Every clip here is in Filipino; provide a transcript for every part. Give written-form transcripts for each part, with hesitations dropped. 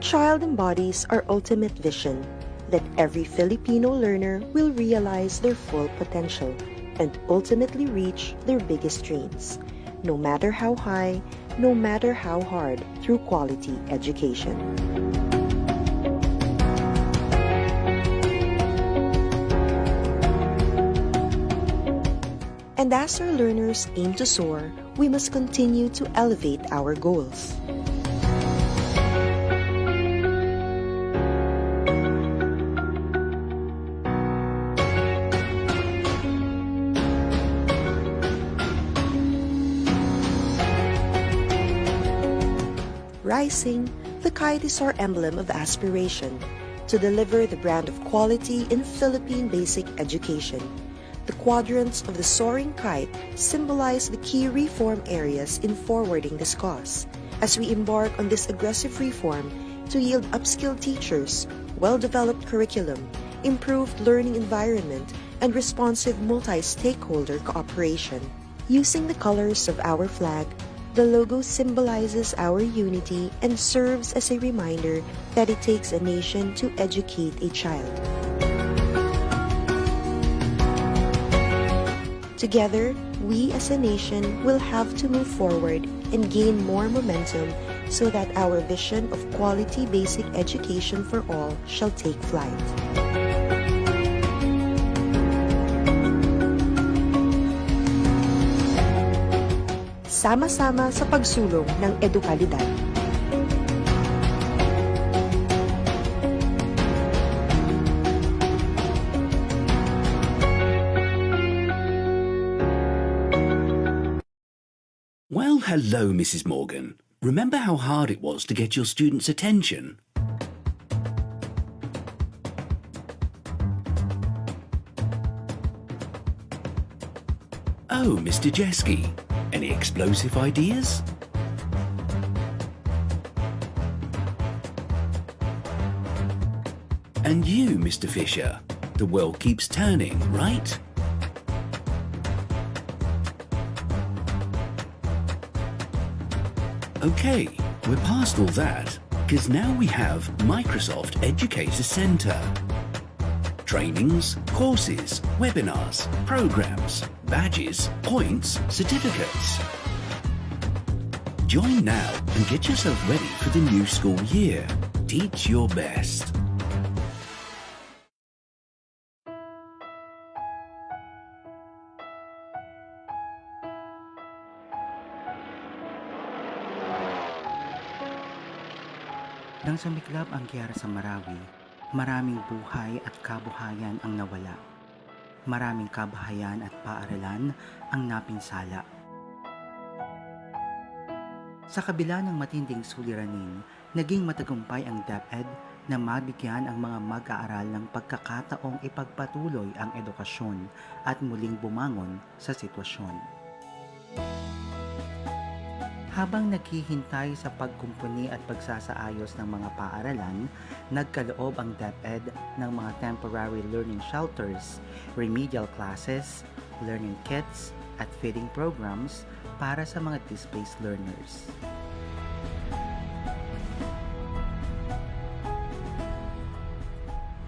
child embodies our ultimate vision, that every Filipino learner will realize their full potential and ultimately reach their biggest dreams, no matter how high, no matter how hard, through quality education. And as our learners aim to soar, we must continue to elevate our goals. Rising, the kite is our emblem of aspiration to deliver the brand of quality in Philippine basic education. The quadrants of the soaring kite symbolize the key reform areas in forwarding this cause, as we embark on this aggressive reform to yield upskilled teachers, well-developed curriculum, improved learning environment, and responsive multi-stakeholder cooperation. Using the colors of our flag, the logo symbolizes our unity and serves as a reminder that it takes a nation to educate a child. Together, we as a nation will have to move forward and gain more momentum so that our vision of quality basic education for all shall take flight. Sama-sama sa pagsulong ng edukalidad. Well, hello, Mrs. Morgan. Remember how hard it was to get your students' attention? Oh, Mr. Jeski, any explosive ideas? And you, Mr. Fisher, the world keeps turning, right? Okay, we're past all that, because now we have Microsoft Educator Center. Trainings, courses, webinars, programs, badges, points, certificates. Join now and get yourself ready for the new school year. Teach your best. Nang sumiklab ang giyera sa Marawi, maraming buhay at kabuhayan ang nawala. Maraming kabahayan at paaralan ang napinsala. Sa kabila ng matinding suliranin, naging matagumpay ang DepEd na mabigyan ang mga mag-aaral ng pagkakataong ipagpatuloy ang edukasyon at muling bumangon sa sitwasyon. Habang naghihintay sa pagkumpuni at pagsasaayos ng mga paaralan, nagkaloob ang DepEd ng mga temporary learning shelters, remedial classes, learning kits, at feeding programs para sa mga displaced learners.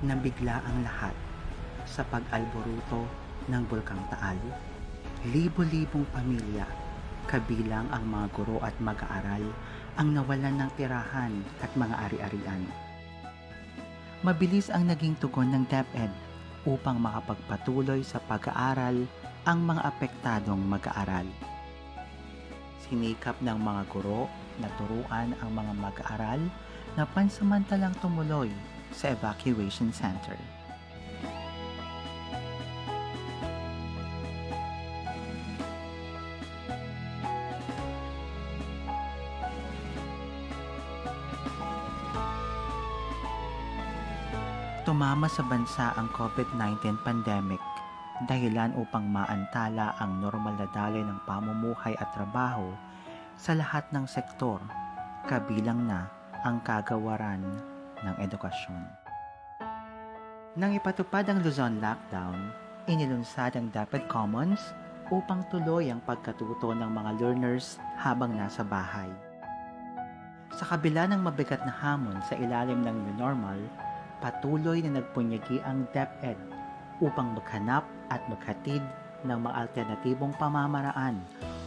Nabigla ang lahat sa pag-alboruto ng Bulkang Taal. Libo-libong pamilya, kabilang ang mga guro at mag-aaral, ang nawalan ng tirahan at mga ari-arian. Mabilis ang naging tugon ng DepEd upang makapagpatuloy sa pag-aaral ang mga apektadong mag-aaral. Sinikap ng mga guro na turuan ang mga mag-aaral na pansamantalang tumuloy sa evacuation center. Tumama sa bansa ang COVID-19 pandemic, dahilan upang maantala ang normal na daloy ng pamumuhay at trabaho sa lahat ng sektor, kabilang na ang kagawaran ng edukasyon. Nang ipatupad ang Luzon lockdown, inilunsad ang DepEd Commons upang tuloy ang pagkatuto ng mga learners habang nasa bahay. Sa kabila ng mabigat na hamon sa ilalim ng new normal, patuloy na nagpunyagi ang DepEd upang maghanap at maghatid ng mga alternatibong pamamaraan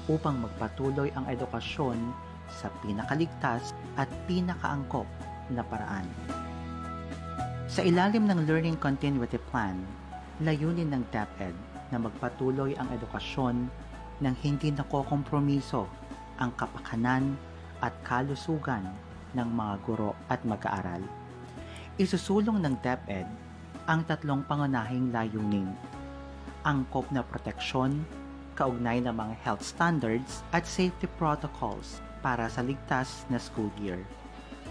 upang magpatuloy ang edukasyon sa pinakaligtas at pinakaangkop na paraan. Sa ilalim ng Learning Continuity Plan, layunin ng DepEd na magpatuloy ang edukasyon nang hindi nakokompromiso ang kapakanan at kalusugan ng mga guro at mag-aaral. Isusulong ng DepEd ang tatlong pangunahing layunin: angkop na proteksyon, kaugnay ng mga health standards at safety protocols para sa ligtas na school year,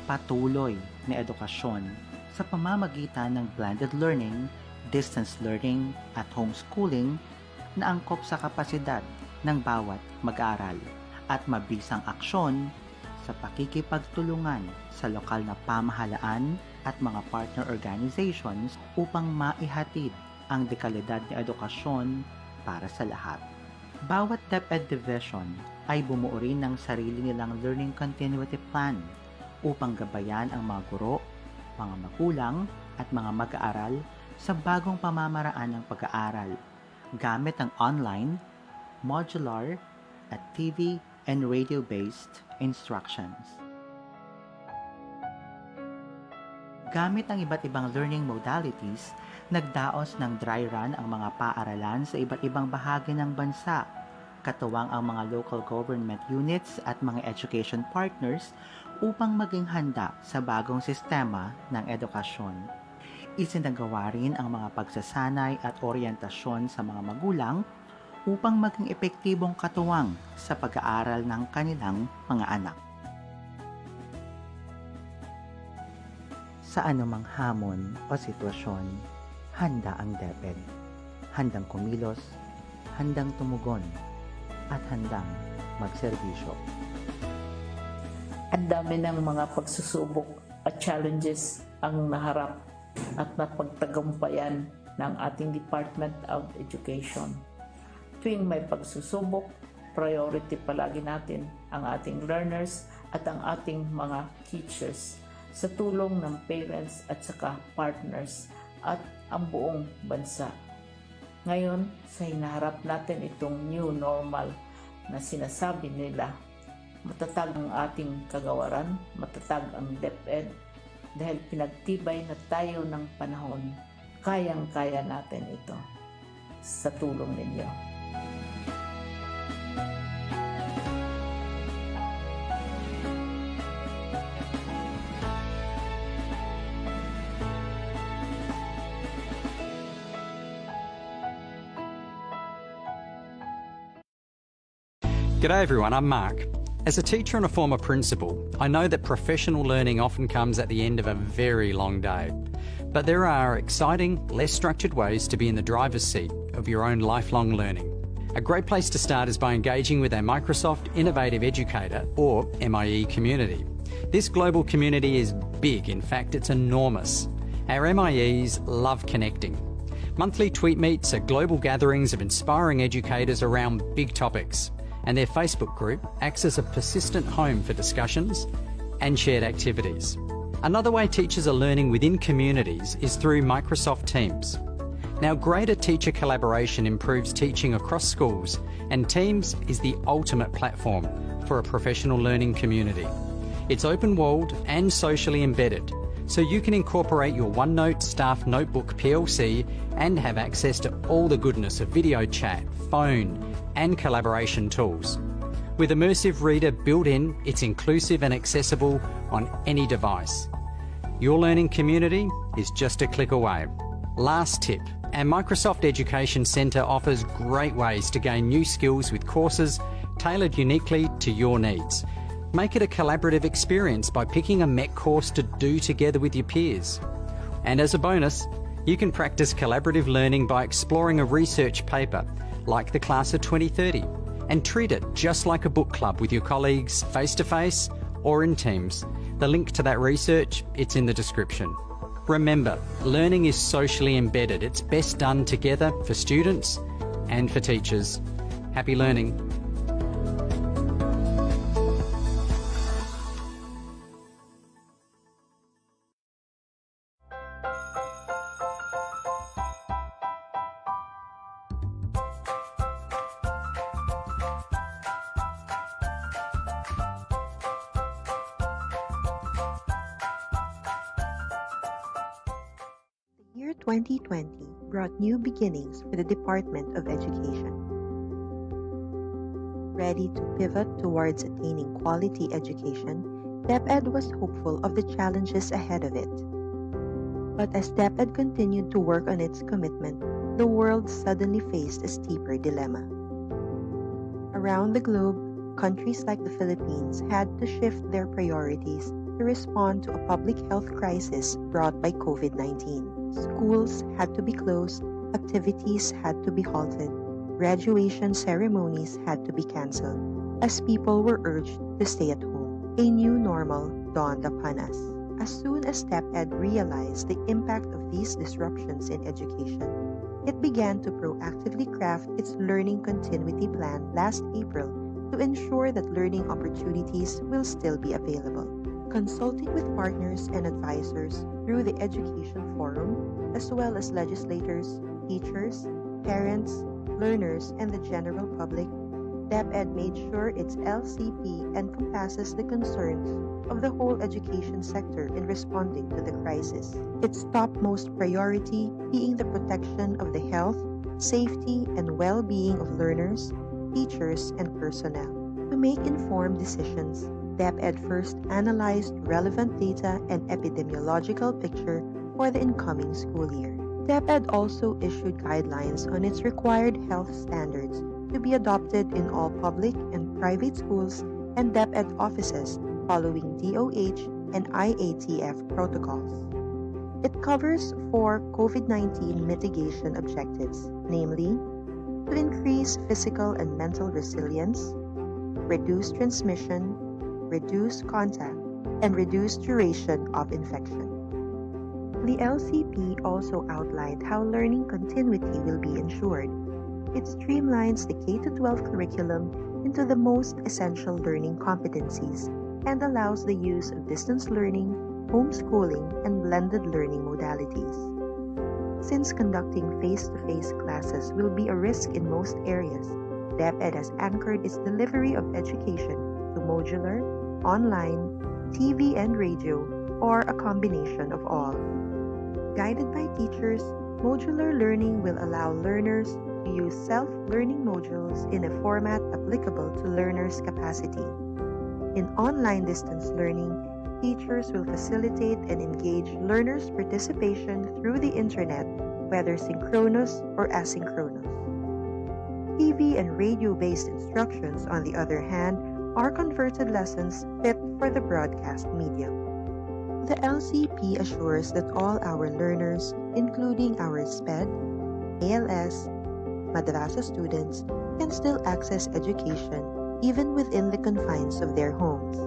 patuloy na edukasyon sa pamamagitan ng blended learning, distance learning at homeschooling na angkop sa kapasidad ng bawat mag-aaral, at mabisang aksyon sa pakikipagtulungan sa lokal na pamahalaan at mga partner organizations upang maihatid ang dekalidad na edukasyon para sa lahat. Bawat DepEd Division ay bumuo rin ng sarili nilang Learning Continuity Plan upang gabayan ang mga guro, mga magulang at mga mag-aaral sa bagong pamamaraan ng pag-aaral gamit ang online, modular at TV and radio-based instructions. Gamit ang iba't ibang learning modalities, nagdaos ng dry run ang mga paaralan sa iba't ibang bahagi ng bansa, katuwang ang mga local government units at mga education partners upang maging handa sa bagong sistema ng edukasyon. Isinagawa rin ang mga pagsasanay at oryentasyon sa mga magulang upang maging epektibong katuwang sa pag-aaral ng kanilang mga anak. Sa anumang hamon o sitwasyon, handa ang DepEd. Handang kumilos, handang tumugon, at handang magserbisyo. Ang dami ng mga pagsusubok at challenges ang naharap at napagtagumpayan ng ating Department of Education. Tuwing may pagsusubok, priority palagi natin ang ating learners at ang ating mga teachers sa tulong ng parents at saka partners at ang buong bansa. Ngayon, sa hinaharap natin itong new normal na sinasabi nila, matatag ang ating kagawaran, matatag ang DepEd dahil pinagtibay na tayo ng panahon. Kayang-kaya natin ito sa tulong ninyo. G'day everyone, I'm Mark. As a teacher and a former principal, I know that professional learning often comes at the end of a very long day. But there are exciting, less structured ways to be in the driver's seat of your own lifelong learning. A great place to start is by engaging with our Microsoft Innovative Educator, or MIE community. This global community is big, in fact it's enormous. Our MIEs love connecting. Monthly tweet meets are global gatherings of inspiring educators around big topics, and their Facebook group acts as a persistent home for discussions and shared activities. Another way teachers are learning within communities is through Microsoft Teams. Now, greater teacher collaboration improves teaching across schools, and Teams is the ultimate platform for a professional learning community. It's open-walled and socially embedded, so you can incorporate your OneNote Staff Notebook PLC and have access to all the goodness of video chat, phone, and collaboration tools. With Immersive Reader built in, it's inclusive and accessible on any device. Your learning community is just a click away. Last tip, our Microsoft Education Centre offers great ways to gain new skills with courses tailored uniquely to your needs. Make it a collaborative experience by picking a MEC course to do together with your peers. And as a bonus, you can practice collaborative learning by exploring a research paper, like the Class of 2030, and treat it just like a book club with your colleagues face-to-face or in teams. The link to that research, it's in the description. Remember, learning is socially embedded. It's best done together for students and for teachers. Happy learning. 2020 brought new beginnings for the Department of Education. Ready to pivot towards attaining quality education, DepEd was hopeful of the challenges ahead of it. But as DepEd continued to work on its commitment, the world suddenly faced a steeper dilemma. Around the globe, countries like the Philippines had to shift their priorities to respond to a public health crisis brought by COVID-19. Schools had to be closed, activities had to be halted, graduation ceremonies had to be canceled, as people were urged to stay at home. A new normal dawned upon us. As soon as DepEd realized the impact of these disruptions in education, it began to proactively craft its learning continuity plan last April to ensure that learning opportunities will still be available. Consulting with partners and advisors through the Education Forum, as well as legislators, teachers, parents, learners, and the general public, DepEd made sure its LCP encompasses the concerns of the whole education sector in responding to the crisis. Its topmost priority being the protection of the health, safety, and well-being of learners, teachers, and personnel. To make informed decisions, DepEd first analyzed relevant data and epidemiological picture for the incoming school year. DepEd also issued guidelines on its required health standards to be adopted in all public and private schools and DepEd offices following DOH and IATF protocols. It covers 4 COVID-19 mitigation objectives, namely, to increase physical and mental resilience, reduce transmission, reduce contact, and reduce duration of infection. The LCP also outlined how learning continuity will be ensured. It streamlines the K-12 curriculum into the most essential learning competencies and allows the use of distance learning, homeschooling, and blended learning modalities. Since conducting face-to-face classes will be a risk in most areas, DepEd has anchored its delivery of education to modular, online, TV and radio, or a combination of all. Guided by teachers, modular learning will allow learners to use self-learning modules in a format applicable to learners' capacity. In online distance learning, teachers will facilitate and engage learners' participation through the internet, whether synchronous or asynchronous. TV and radio-based instructions, on the other hand, are converted lessons fit for the broadcast medium. The LCP assures that all our learners, including our SPED, ALS, Madrasa students, can still access education even within the confines of their homes,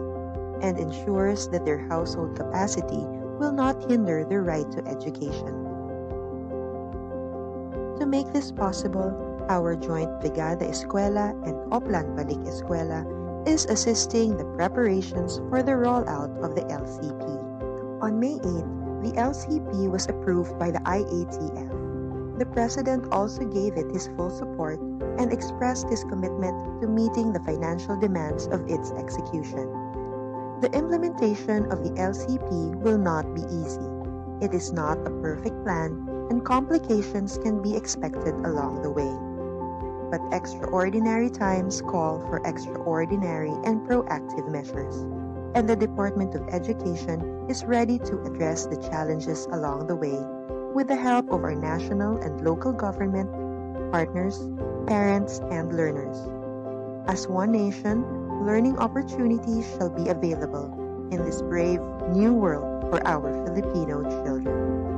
and ensures that their household capacity will not hinder their right to education. To make this possible, our joint Brigada Eskwela and Oplan Balik Eskwela is assisting the preparations for the rollout of the LCP. On May 8, the LCP was approved by the IATF. The President also gave it his full support and expressed his commitment to meeting the financial demands of its execution. The implementation of the LCP will not be easy. It is not a perfect plan, and complications can be expected along the way. But extraordinary times call for extraordinary and proactive measures, and the Department of Education is ready to address the challenges along the way with the help of our national and local government, partners, parents, and learners. As one nation, learning opportunities shall be available in this brave new world for our Filipino children.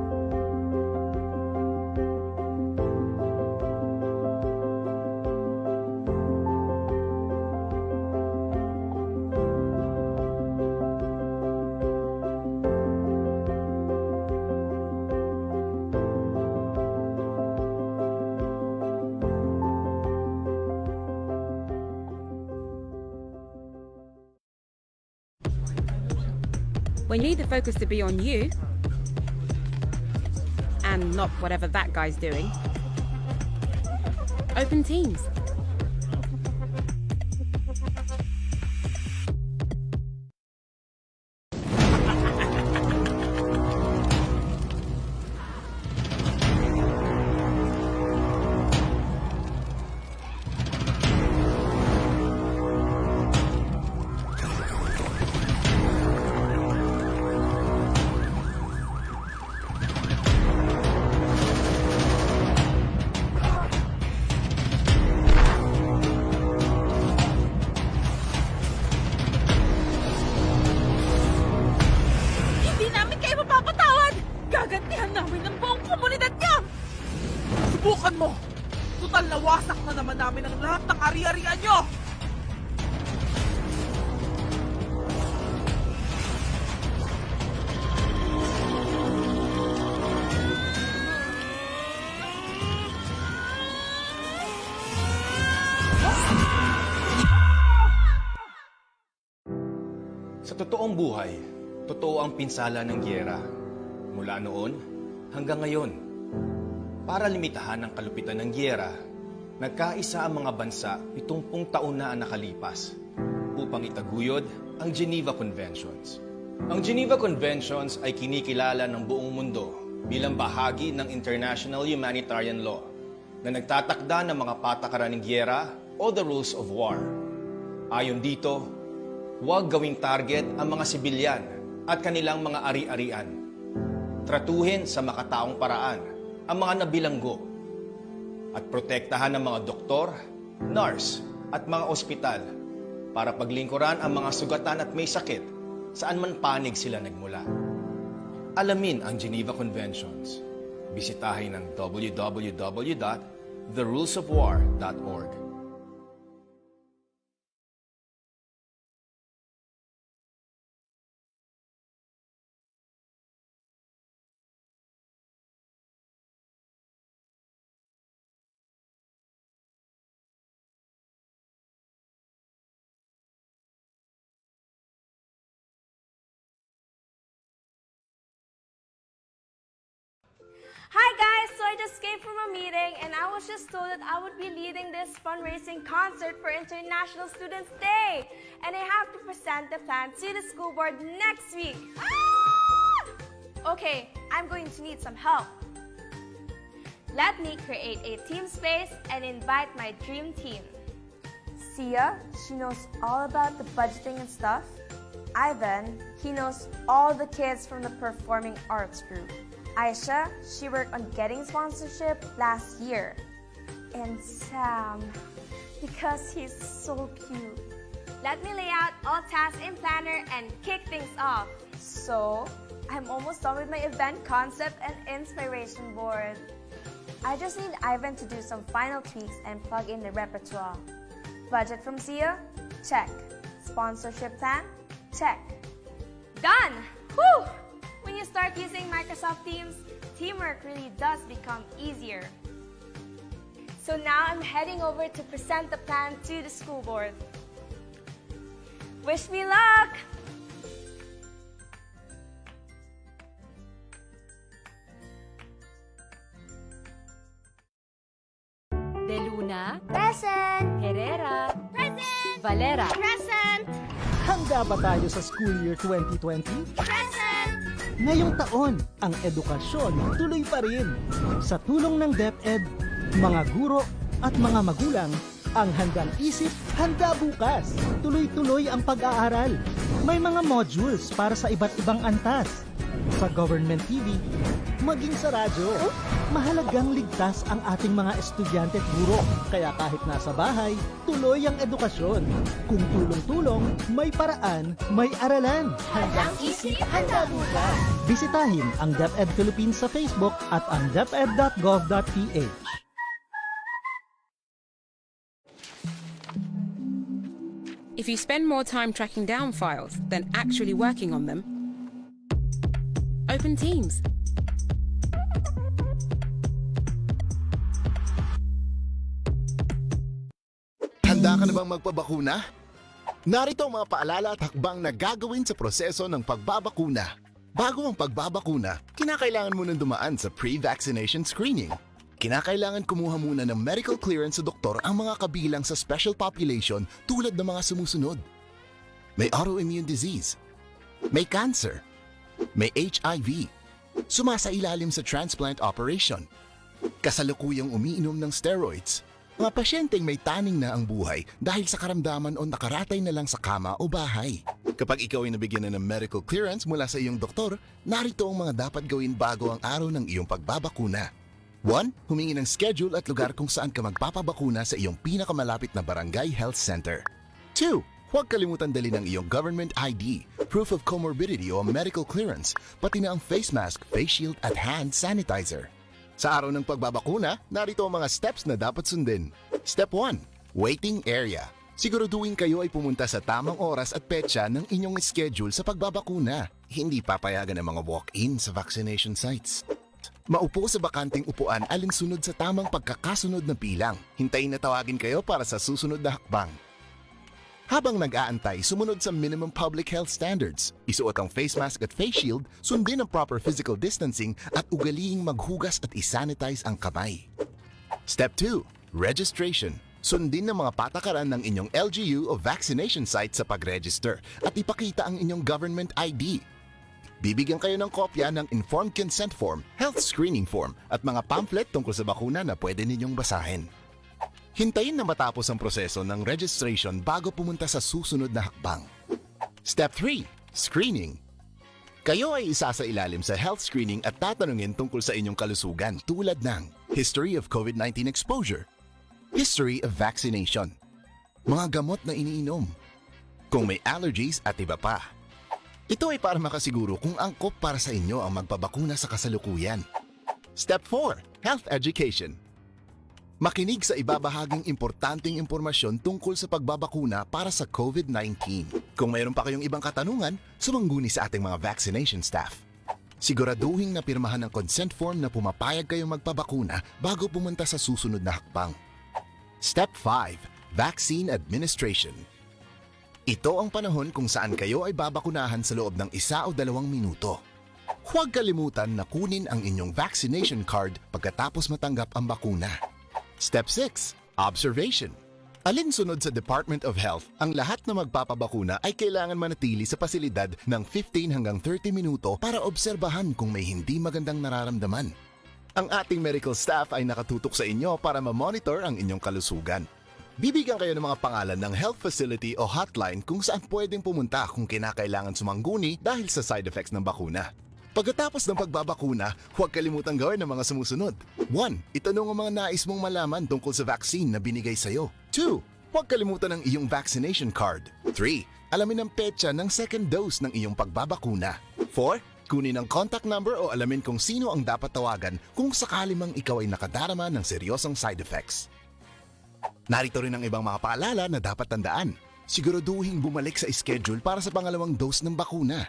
When you need the focus to be on you and not whatever that guy's doing, open Teams. namin ang lahat ng ari-arian nyo! Sa totoong buhay, totoo ang pinsala ng giyera. Mula noon hanggang ngayon. Para limitahan ang kalupitan ng giyera, nagkaisa ang mga bansa 70 taon na ang nakalipas upang itaguyod ang Geneva Conventions. Ang Geneva Conventions ay kinikilala ng buong mundo bilang bahagi ng international humanitarian law na nagtatakda ng mga patakaran ng giyera o the rules of war. Ayon dito, huwag gawing target ang mga sibilyan at kanilang mga ari-arian. Tratuhin sa makataong paraan ang mga nabilanggo at protektahan ng mga doktor, nurse at mga ospital para paglingkuran ang mga sugatan at may sakit saan man panig sila nagmula. Alamin ang Geneva Conventions. Bisitahin ang www.therulesofwar.org. Hi guys! So I just came from a meeting and I was just told that I would be leading this fundraising concert for International Students Day. And I have to present the plan to the school board next week. Ah! Okay, I'm going to need some help. Let me create a team space and invite my dream team. Sia, she knows all about the budgeting and stuff. Ivan, he knows all the kids from the performing arts group. Aisha, she worked on getting sponsorship last year. And Sam, because he's so cute. Let me lay out all tasks in Planner and kick things off. So, I'm almost done with my event concept and inspiration board. I just need Ivan to do some final tweaks and plug in the repertoire. Budget from Sia? Check. Sponsorship plan? Check. Done! Whew! When you start using Microsoft Teams, teamwork really does become easier. So now I'm heading over to present the plan to the school board. Wish me luck! De Luna, Present! Herrera, Present! Valera. Present! Handa ba tayo sa school year 2020? Present! Ngayong taon, ang edukasyon tuloy pa rin. Sa tulong ng DepEd, mga guro at mga magulang, ang handang isip, handa bukas. Tuloy-tuloy ang pag-aaral. May mga modules para sa iba't ibang antas. Sa government TV, maging sa radyo. Mahalagang ligtas ang ating mga estudyante at guro. Kaya kahit nasa bahay, tuloy ang edukasyon. Kung tulong-tulong, may paraan, may aralan. Handang isip, handa bukas. Bisitahin ang DepEd Philippines sa Facebook at ang deped.gov.ph. If you spend more time tracking down files than actually working on them, open Teams. Handa ka na bang magpabakuna? Narito ang mga paalala at hakbang na gagawin sa proseso ng pagbabakuna. Bago ang pagbabakuna, kinakailangan mo nang dumaan sa pre-vaccination screening. Kinakailangan kumuha muna ng medical clearance sa doktor ang mga kabilang sa special population tulad ng mga sumusunod. May autoimmune disease, may cancer, may HIV, sumasailalim sa transplant operation, kasalukuyang umiinom ng steroids, mga pasyenteng may taning na ang buhay dahil sa karamdaman o nakaratay na lang sa kama o bahay. Kapag ikaw ay nabigyan na ng medical clearance mula sa iyong doktor, narito ang mga dapat gawin bago ang araw ng iyong pagbabakuna. 1. Humingi ng schedule at lugar kung saan ka magpapabakuna sa iyong pinakamalapit na barangay health center. 2. Huwag kalimutan dali ng iyong government ID, proof of comorbidity o medical clearance, pati na ang face mask, face shield at hand sanitizer. Sa araw ng pagbabakuna, narito ang mga steps na dapat sundin. Step 1. Waiting area. Siguraduhin kayo ay pumunta sa tamang oras at petsa ng inyong schedule sa pagbabakuna. Hindi papayagan ang mga walk-in sa vaccination sites. Maupo sa bakanting upuan alinsunod sa tamang pagkakasunod na pilang. Hintayin na tawagin kayo para sa susunod na hakbang. Habang nag-aantay, sumunod sa minimum public health standards. Isuot ang face mask at face shield, sundin ang proper physical distancing at ugaliing maghugas at isanitize ang kamay. Step 2. Registration. Sundin ang mga patakaran ng inyong LGU o vaccination site sa pag-register at ipakita ang inyong government ID. Bibigyan kayo ng kopya ng informed consent form, health screening form at mga pamphlet tungkol sa bakuna na pwede ninyong basahin. Hintayin na matapos ang proseso ng registration bago pumunta sa susunod na hakbang. Step 3. Screening. Kayo ay isa sa ilalim sa health screening at tatanungin tungkol sa inyong kalusugan tulad ng history of COVID-19 exposure, history of vaccination, mga gamot na iniinom, kung may allergies at iba pa. Ito ay para makasiguro kung angkop para sa inyo ang magpabakuna sa kasalukuyan. Step 4. Health education. Makinig sa ibabahaging importanteng impormasyon tungkol sa pagbabakuna para sa COVID-19. Kung mayroon pa kayong ibang katanungan, sumangguni sa ating mga vaccination staff. Siguraduhin na pirmahan ang consent form na pumapayag kayong magpabakuna bago pumunta sa susunod na hakbang. Step 5. Vaccine administration. Ito ang panahon kung saan kayo ay babakunahan sa loob ng 1 o 2 minuto. Huwag kalimutan na kunin ang inyong vaccination card pagkatapos matanggap ang bakuna. Step 6. Observation. Alinsunod sa Department of Health, ang lahat na magpapabakuna ay kailangan manatili sa pasilidad ng 15 hanggang 30 minuto para obserbahan kung may hindi magandang nararamdaman. Ang ating medical staff ay nakatutok sa inyo para ma-monitor ang inyong kalusugan. Bibigyan kayo ng mga pangalan ng health facility o hotline kung saan pwedeng pumunta kung kinakailangan sumangguni dahil sa side effects ng bakuna. Pagkatapos ng pagbabakuna, huwag kalimutang gawin ang mga sumusunod. 1. Itanong ang mga nais mong malaman tungkol sa vaccine na binigay sa'yo. 2. Huwag kalimutan ang iyong vaccination card. 3. Alamin ang petsa ng second dose ng iyong pagbabakuna. 4. Kunin ang contact number o alamin kung sino ang dapat tawagan kung sakali mang ikaw ay nakadarama ng seryosong side effects. Narito rin ang ibang mga paalala na dapat tandaan. Siguraduhin bumalik sa schedule para sa pangalawang dose ng bakuna.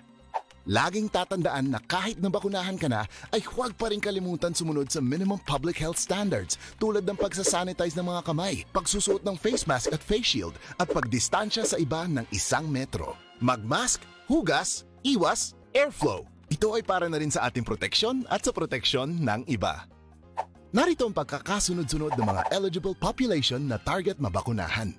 Laging tatandaan na kahit nabakunahan ka na, ay huwag pa rin kalimutan sumunod sa minimum public health standards tulad ng pagsasanitize ng mga kamay, pagsusuot ng face mask at face shield, at pagdistansya sa iba ng 1 metro. Magmask, hugas, iwas, airflow. Ito ay para na rin sa ating proteksyon at sa proteksyon ng iba. Narito ang pagkakasunod-sunod ng mga eligible population na target mabakunahan.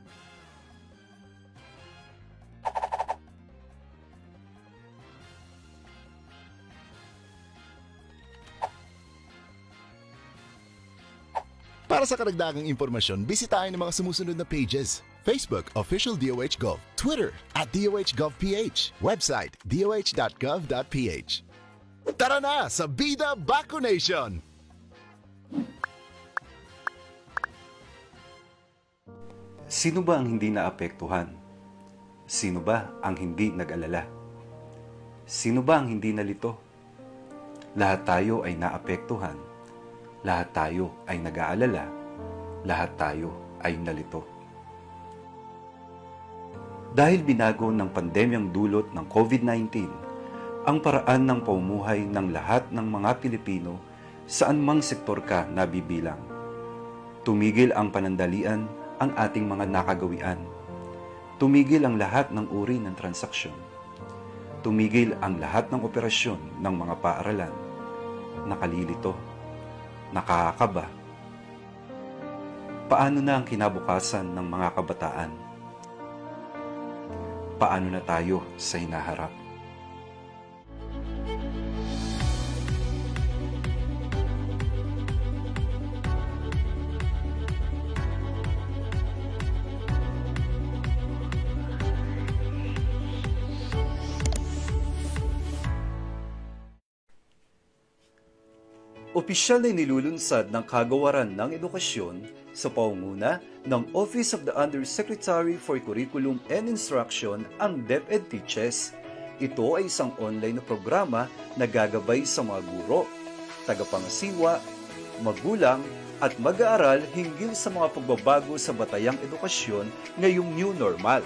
Para sa karagdagang impormasyon, bisitahin ang mga sumusunod na pages. Facebook, Official DOH Gov. Twitter, @DOHGovPH. Website, doh.gov.ph. Tara na sa Bida Vaccination! Sino ba ang hindi naapektuhan? Sino ba ang hindi nag-alala? Sino ba ang hindi nalito? Lahat tayo ay naapektuhan. Lahat tayo ay nag-aalala, lahat tayo ay nalito. Dahil binago ng pandemyang dulot ng COVID-19, ang paraan ng pamumuhay ng lahat ng mga Pilipino saan mang sektor ka nabibilang. Tumigil ang panandalian ang ating mga nakagawian. Tumigil ang lahat ng uri ng transaksyon. Tumigil ang lahat ng operasyon ng mga paaralan. Nakalilito. Nakakaba. Paano na ang kinabukasan ng mga kabataan? Paano na tayo sa hinaharap? Opisyal na nilulunsad ng Kagawaran ng Edukasyon sa pangunguna ng Office of the Undersecretary for Curriculum and Instruction ang DepEd Teaches. Ito ay isang online na programa na gagabay sa mga guro, tagapangasiwa, magulang at mag-aaral hinggil sa mga pagbabago sa batayang edukasyon ngayong new normal.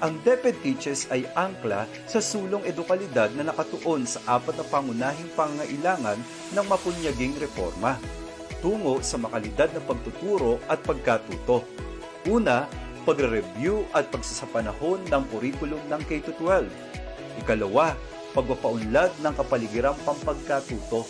Ang DepEd Teaches ay angkla sa sulong edukalidad na nakatuon sa 4 na pangunahing pangangailangan ng mapunyaging reforma tungo sa makalidad na pagtuturo at pagkatuto. Una, pagre-review at pagsasapanahon ng kurikulum ng K-12. Ikalawa, pagpapaunlad ng kapaligiran pampagkatuto.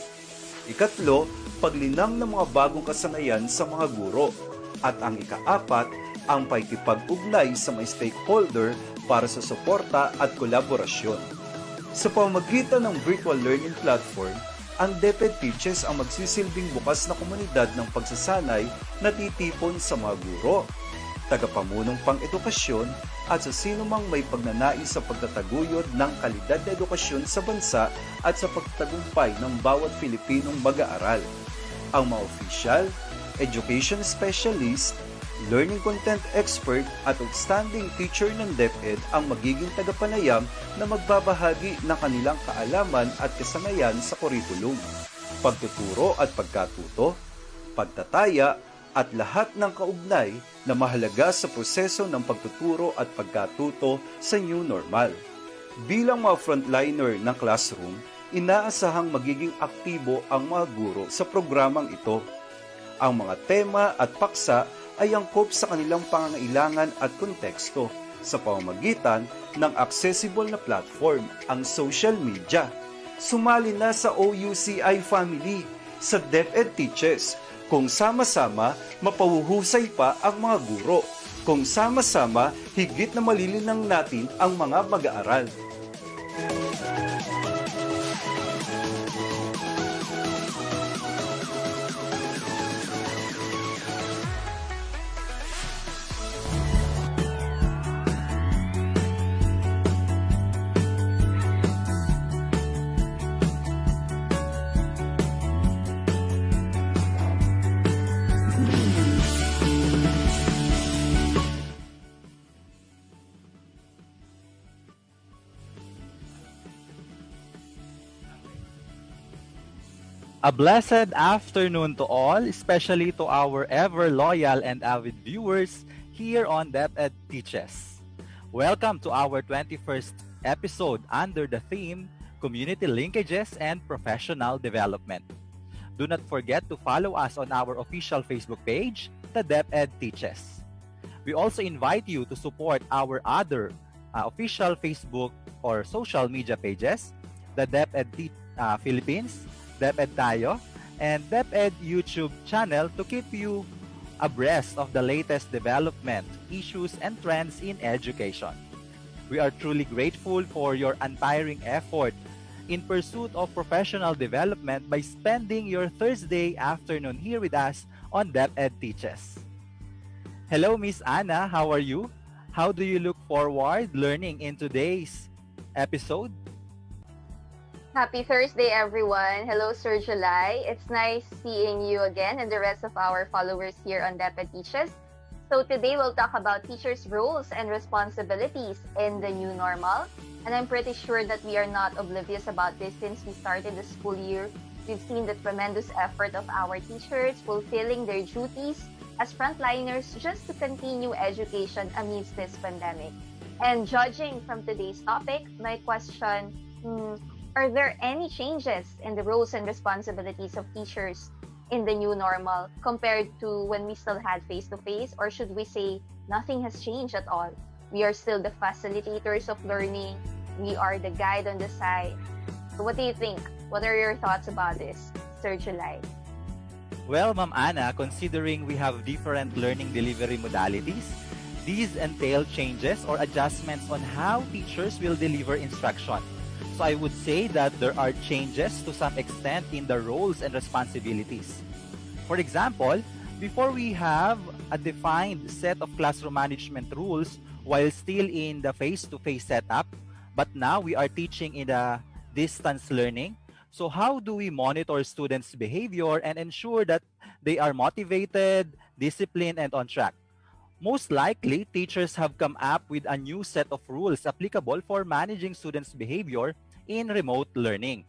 Ikatlo, paglinang ng mga bagong kasanayan sa mga guro. At ang ikaapat, ang pakikipag-ugnay sa mga stakeholder para sa suporta at kolaborasyon. Sa pamamagitan ng virtual learning platform, ang DepEd Teaches ang magsisilbing bukas na komunidad ng pagsasanay na titipon sa mga guro, tagapamunong pang-edukasyon at sa sinumang may pagnanais sa pagtataguyod ng kalidad na edukasyon sa bansa at sa pagtagumpay ng bawat Pilipinong mag-aaral. Ang mga opisyal, education specialist, learning content expert at outstanding teacher ng DepEd ang magiging tagapanayam na magbabahagi ng kanilang kaalaman at kasanayan sa kurikulum, pagtuturo at pagkatuto, pagtataya at lahat ng kaugnay na mahalaga sa proseso ng pagtuturo at pagkatuto sa new normal. Bilang mga frontliner ng classroom, inaasahang magiging aktibo ang mga guro sa programang ito. Ang mga tema at paksa ay angkop sa kanilang pangangailangan at konteksto sa pamamagitan ng accessible na platform, ang social media. Sumali na sa OUCI family sa DepEd Teaches, kung sama-sama mapahuhusay pa ang mga guro, kung sama-sama higit na malilinang natin ang mga mag-aaral. A blessed afternoon to all, especially to our ever-loyal and avid viewers here on DepEd Teaches. Welcome to our 21st episode under the theme, Community Linkages and Professional Development. Do not forget to follow us on our official Facebook page, the DepEd Teaches. We also invite you to support our other official Facebook or social media pages, the DepEd Philippines, DepEd Tayo, and DepEd YouTube channel to keep you abreast of the latest development, issues, and trends in education. We are truly grateful for your untiring effort in pursuit of professional development by spending your Thursday afternoon here with us on DepEd Teaches. Hello, Miss Anna. How are you? How do you look forward learning in today's episode? Happy Thursday, everyone. Hello, Sir July. It's nice seeing you again and the rest of our followers here on DepEd Teaches. So today we'll talk about teachers' roles and responsibilities in the new normal. And I'm pretty sure that we are not oblivious about this since we started the school year. We've seen the tremendous effort of our teachers fulfilling their duties as frontliners just to continue education amidst this pandemic. And judging from today's topic, my question, are there any changes in the roles and responsibilities of teachers in the new normal compared to when we still had face-to-face? Or should we say nothing has changed at all? We are still the facilitators of learning. We are the guide on the side. So what do you think? What are your thoughts about this, Sir July? Well, Ma'am Anna, considering we have different learning delivery modalities, these entail changes or adjustments on how teachers will deliver instruction. So I would say that there are changes to some extent in the roles and responsibilities. For example, before we have a defined set of classroom management rules while still in the face-to-face setup, but now we are teaching in the distance learning. So how do we monitor students' behavior and ensure that they are motivated, disciplined, and on track? Most likely, teachers have come up with a new set of rules applicable for managing students' behavior in remote learning.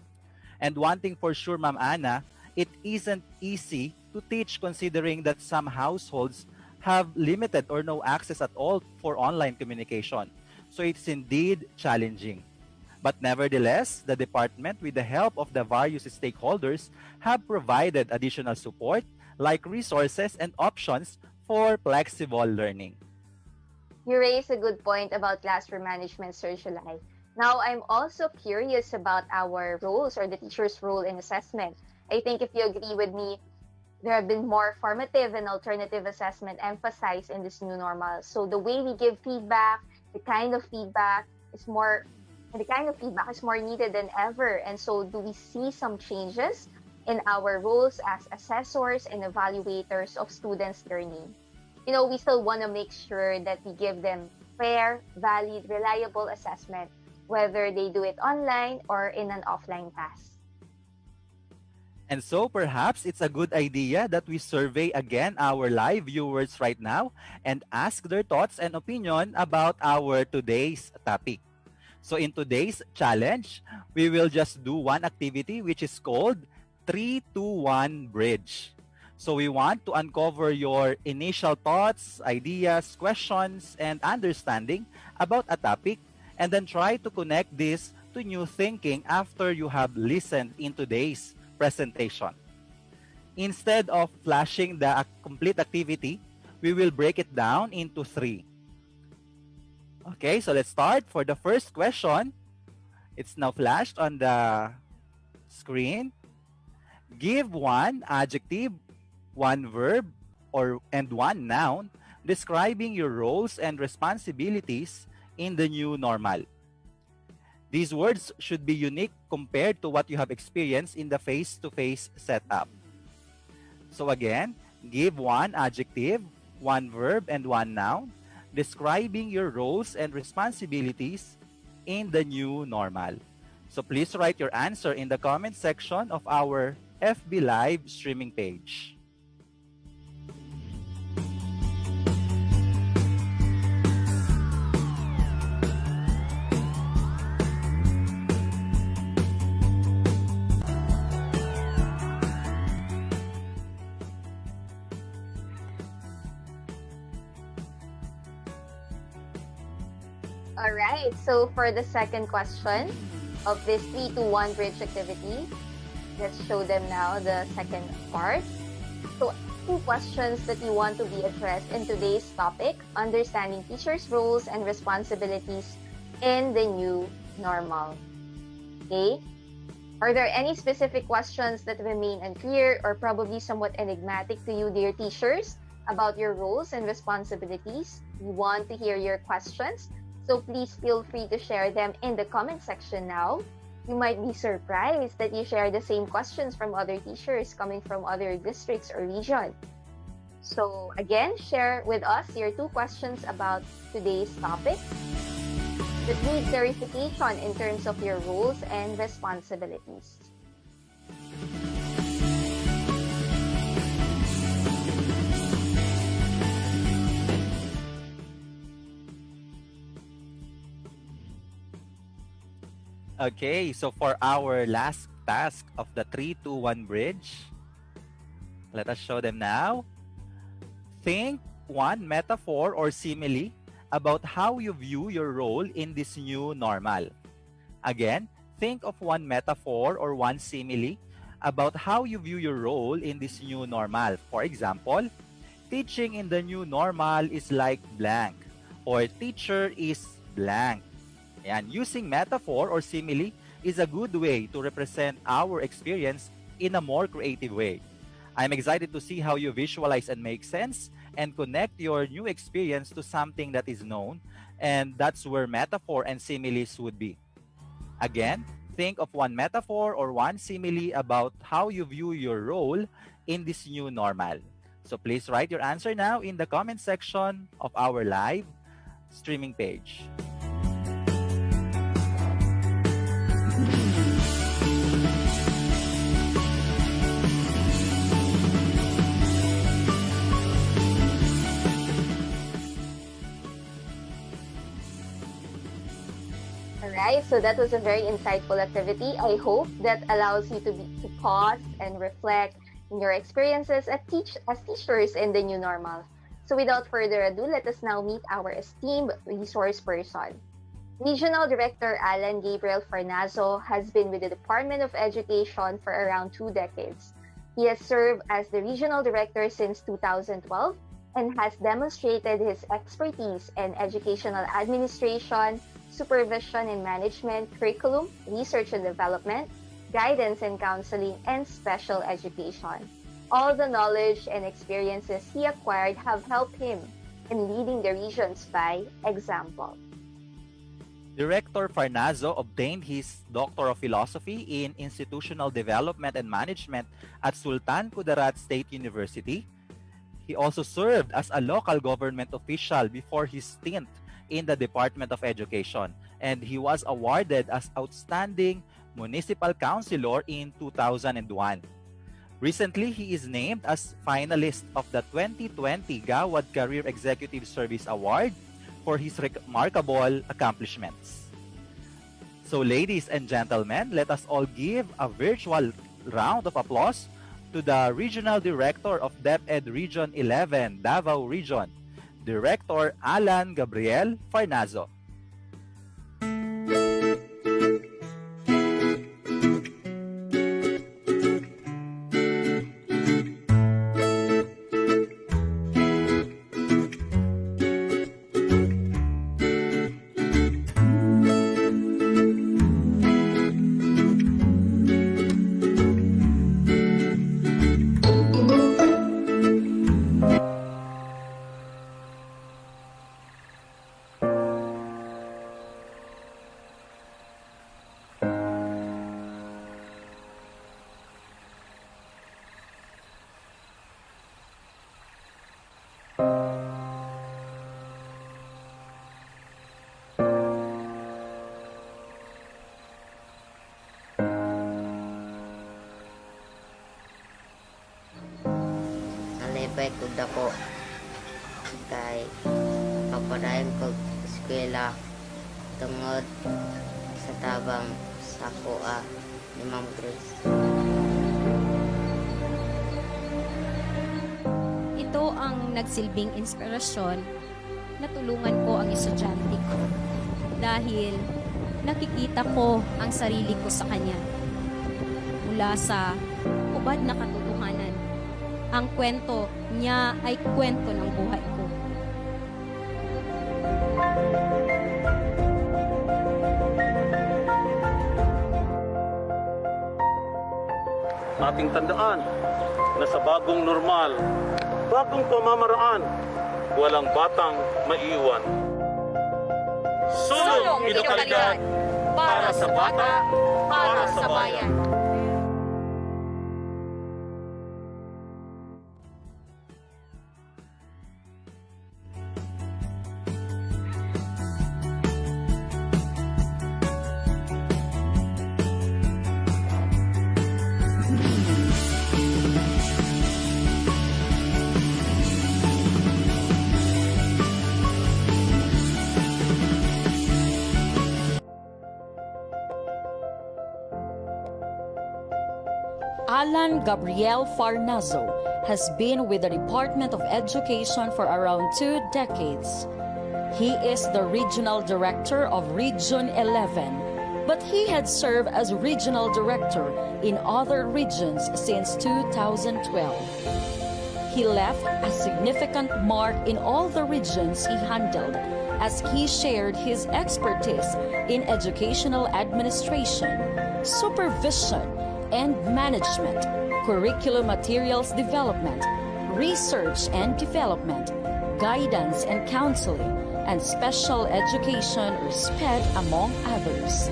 And one thing for sure, Ma'am Anna, it isn't easy to teach considering that some households have limited or no access at all for online communication. So it's indeed challenging. But nevertheless, the department, with the help of the various stakeholders, have provided additional support like resources and options for flexible learning. You raise a good point about classroom management, Sir July. Now, I'm also curious about our roles or the teacher's role in assessment. I think if you agree with me, there have been more formative and alternative assessment emphasized in this new normal. So the way we give feedback, the kind of feedback is more needed than ever. And so do we see some changes in our roles as assessors and evaluators of students' learning? You know, we still want to make sure that we give them fair, valid, reliable assessment, whether they do it online or in an offline class. And so perhaps it's a good idea that we survey again our live viewers right now and ask their thoughts and opinion about our today's topic. So in today's challenge, we will just do one activity which is called 3-2-1 Bridge. So we want to uncover your initial thoughts, ideas, questions, and understanding about a topic and then try to connect this to new thinking after you have listened in today's presentation. Instead of flashing the complete activity, we will break it down into 3. Okay, so let's start. For the first question, it's now flashed on the screen. Give one adjective, one verb, and one noun describing your roles and responsibilities in the new normal. These words should be unique compared to what you have experienced in the face-to-face setup. So again, give one adjective, one verb, and one noun describing your roles and responsibilities in the new normal. So please write your answer in the comment section of our FB Live streaming page. Alright, so for the second question of this 3-2-1 bridge activity, let's show them now the second part. So 2 questions that you want to be addressed in today's topic, understanding teachers' roles and responsibilities in the new normal. Okay? Are there any specific questions that remain unclear or probably somewhat enigmatic to you, dear teachers, about your roles and responsibilities? We want to hear your questions. So please feel free to share them in the comment section now. You might be surprised that you share the same questions from other teachers coming from other districts or region. So again, share with us your 2 questions about today's topic that need clarification in terms of your roles and responsibilities. Okay, so for our last task of the 3-2-1 bridge, let us show them now. Think one metaphor or simile about how you view your role in this new normal. Again, think of one metaphor or one simile about how you view your role in this new normal. For example, teaching in the new normal is like blank, or teacher is blank. And using metaphor or simile is a good way to represent our experience in a more creative way. I'm excited to see how you visualize and make sense and connect your new experience to something that is known, and that's where metaphor and similes would be. Again, think of one metaphor or one simile about how you view your role in this new normal. So please write your answer now in the comment section of our live streaming page. Alright, so that was a very insightful activity. I hope that allows you to pause and reflect, and your experiences as teachers in the new normal. So without further ado, let us now meet our esteemed resource person. Regional Director Allan Gabriel Farnazo has been with the Department of Education for around 2 decades. He has served as the Regional Director since 2012 and has demonstrated his expertise in educational administration, supervision and management, curriculum, research and development, guidance and counseling, and special education. All the knowledge and experiences he acquired have helped him in leading the regions by example. Director Farnazo obtained his Doctor of Philosophy in Institutional Development and Management at Sultan Kudarat State University. He also served as a local government official before his stint in the Department of Education, and he was awarded as Outstanding Municipal Councilor in 2001. Recently, he is named as finalist of the 2020 Gawad Career Executive Service Award for his remarkable accomplishments. So ladies and gentlemen, let us all give a virtual round of applause to the Regional Director of DepEd Region 11, Davao Region, Director Allan Gabriel Farnazo. Nalipay ko dako kay papadayon ko eskwela tungod sa tabang sa kuha ni Ma'am Grace. Ito ang nagsilbing inspirasyon na tulungan ko ang estudyante ko dahil nakikita ko ang sarili ko sa kanya. Mula sa hubad na katotohanan, ang kwento niya ay kwento ng buhay ko. Ating tandaan na sa bagong normal, bagong pamamaraan, walang batang maiiwan. Sulong edukalidad para sa bata, para sa bayan. Allan Gabriel Farnazo has been with the Department of Education for around 2 decades. He is the Regional Director of Region 11, but he had served as Regional Director in other regions since 2012. He left a significant mark in all the regions he handled as he shared his expertise in educational administration, supervision, and management, curriculum materials development, research and development, guidance and counseling, and special education or SPED, among others.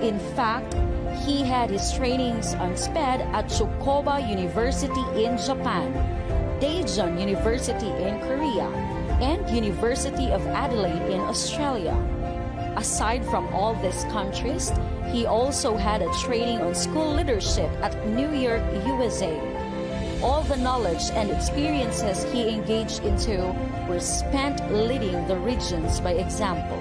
In fact, he had his trainings on SPED at Tsukuba University in Japan, Daejeon University in Korea, and University of Adelaide in Australia. Aside from all these countries, he also had a training on school leadership at New York, USA. All the knowledge and experiences he engaged into were spent leading the regions by example.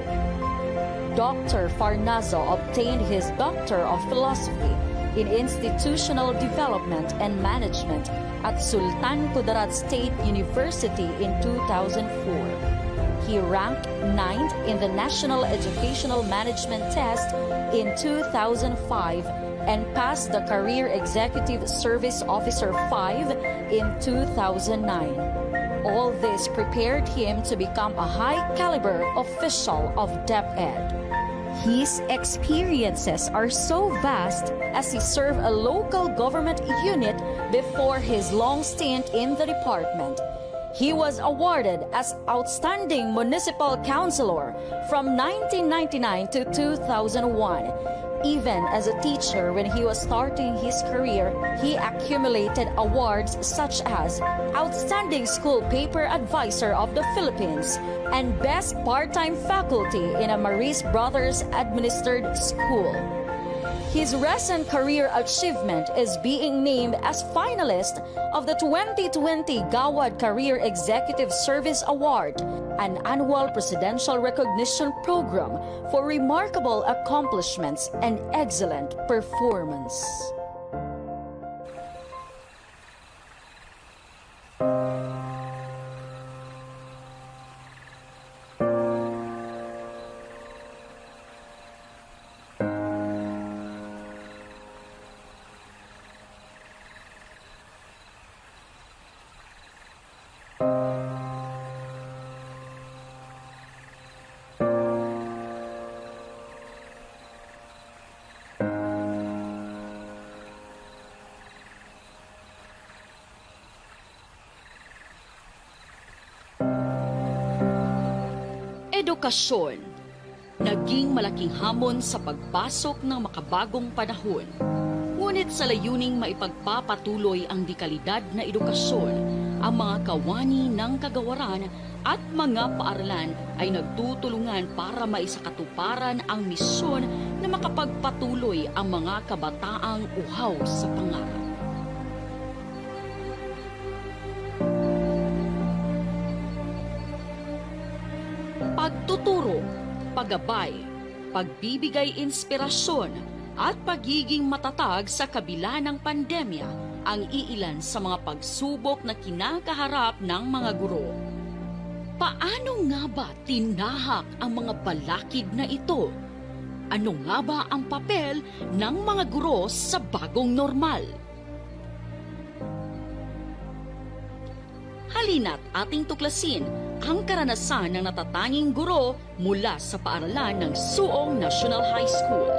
Dr. Farnazo obtained his Doctor of Philosophy in Institutional Development and Management at Sultan Kudarat State University in 2004. He ranked 9th in the National Educational Management Test in 2005 and passed the Career Executive Service Officer 5 in 2009. All this prepared him to become a high-caliber official of DepEd. His experiences are so vast as he served a local government unit before his long stint in the department. He was awarded as Outstanding Municipal Councilor from 1999 to 2001. Even as a teacher, when he was starting his career, he accumulated awards such as Outstanding School Paper Advisor of the Philippines and Best Part-Time Faculty in a Maris Brothers administered school. His recent career achievement is being named as finalist of the 2020 Gawad Career Executive Service Award, an annual presidential recognition program for remarkable accomplishments and excellent performance. Edukasyon, naging malaking hamon sa pagpasok ng makabagong panahon. Ngunit sa layuning maipagpapatuloy ang dekalidad na edukasyon, ang mga kawani ng kagawaran at mga paaralan ay nagtutulungan para maisakatuparan ang misyon na makapagpatuloy ang mga kabataang uhaw sa pangarap. Pagtuturo, paggabay, pagbibigay inspirasyon at pagiging matatag sa kabila ng pandemya ang iilan sa mga pagsubok na kinakaharap ng mga guro. Paano nga ba tinahak ang mga balakid na ito? Ano nga ba ang papel ng mga guro sa bagong normal? Halina't ating tuklasin ang karanasan ng natatanging guro mula sa paaralan ng Suong National High School.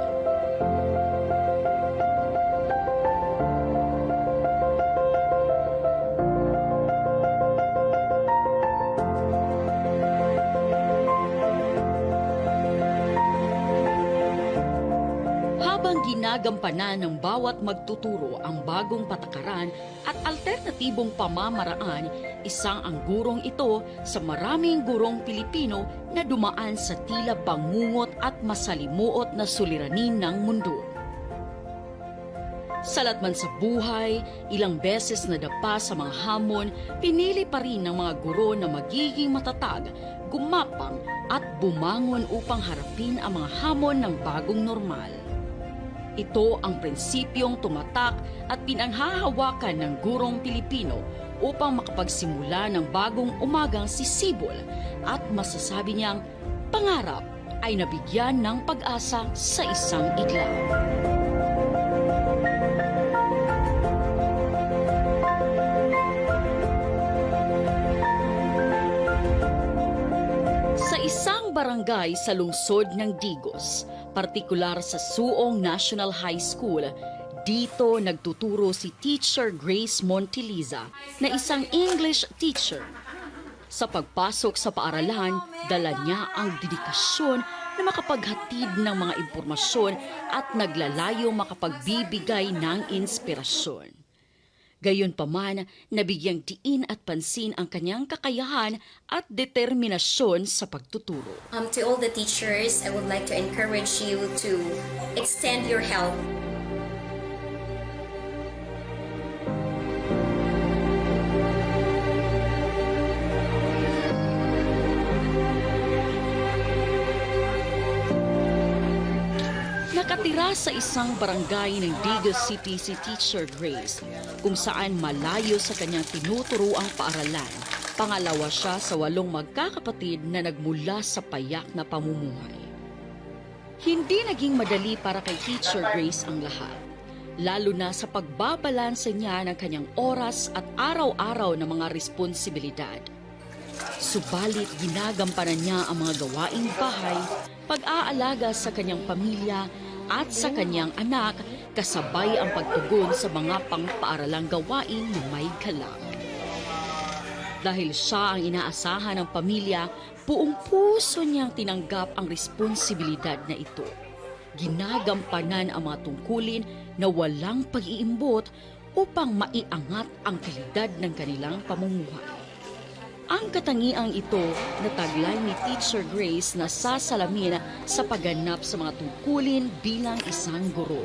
Habang ginagampanan ng bawat magtuturo ang bagong patakaran at alternatibong pamamaraan, isang ang gurong ito sa maraming gurong Pilipino na dumaan sa tila bangungot at masalimuot na suliranin ng mundo. Salat man sa buhay, ilang beses nadapa sa mga hamon, pinili pa rin ng mga guro na magiging matatag, gumapang at bumangon upang harapin ang mga hamon ng bagong normal. Ito ang prinsipyong tumatak at pinanghahawakan ng gurong Pilipino upang makapagsimula ng bagong umagang sisibol at masasabi niyang pangarap ay nabigyan ng pag-asa sa isang idlaw. Sa isang barangay sa lungsod ng Digos, partikular sa Suong National High School, dito nagtuturo si Teacher Grace Montiliza na isang English teacher. Sa pagpasok sa paaralan, dala niya ang dedikasyon na makapaghatid ng mga impormasyon at naglalayong makapagbibigay ng inspirasyon. Gayunpaman, nabigyang diin at pansin ang kanyang kakayahan at determinasyon sa pagtuturo. To all the teachers, I would like to encourage you to extend your help. Nakatira sa isang barangay ng Digo City si Teacher Grace, kung saan malayo sa kanyang tinuturuang paaralan. Pangalawa siya sa 8 magkakapatid na nagmula sa payak na pamumuhay. Hindi naging madali para kay Teacher Grace ang lahat, lalo na sa pagbabalanse niya ng kanyang oras at araw-araw na mga responsibilidad. Subalit ginagampanan niya ang mga gawaing bahay, pag-aalaga sa kanyang pamilya at sa kanyang anak, kasabay ang pagtugon sa mga pangpaaralang gawain na may kalak. Dahil siya ang inaasahan ng pamilya, buong puso niyang tinanggap ang responsibilidad na ito. Ginagampanan ang mga tungkulin na walang pag-iimbot upang maiangat ang kalidad ng kanilang pamumuhay. Ang katangiang ito na taglay ni Teacher Grace na sasalamin sa pagganap sa mga tungkulin bilang isang guro.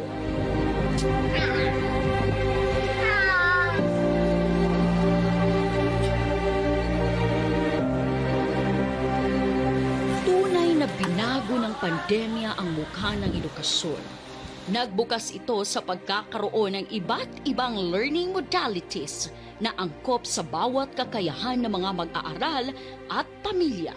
Tunay na binago ng pandemya ang mukha ng edukasyon. Nagbukas ito sa pagkakaroon ng iba't ibang learning modalities na angkop sa bawat kakayahan ng mga mag-aaral at pamilya.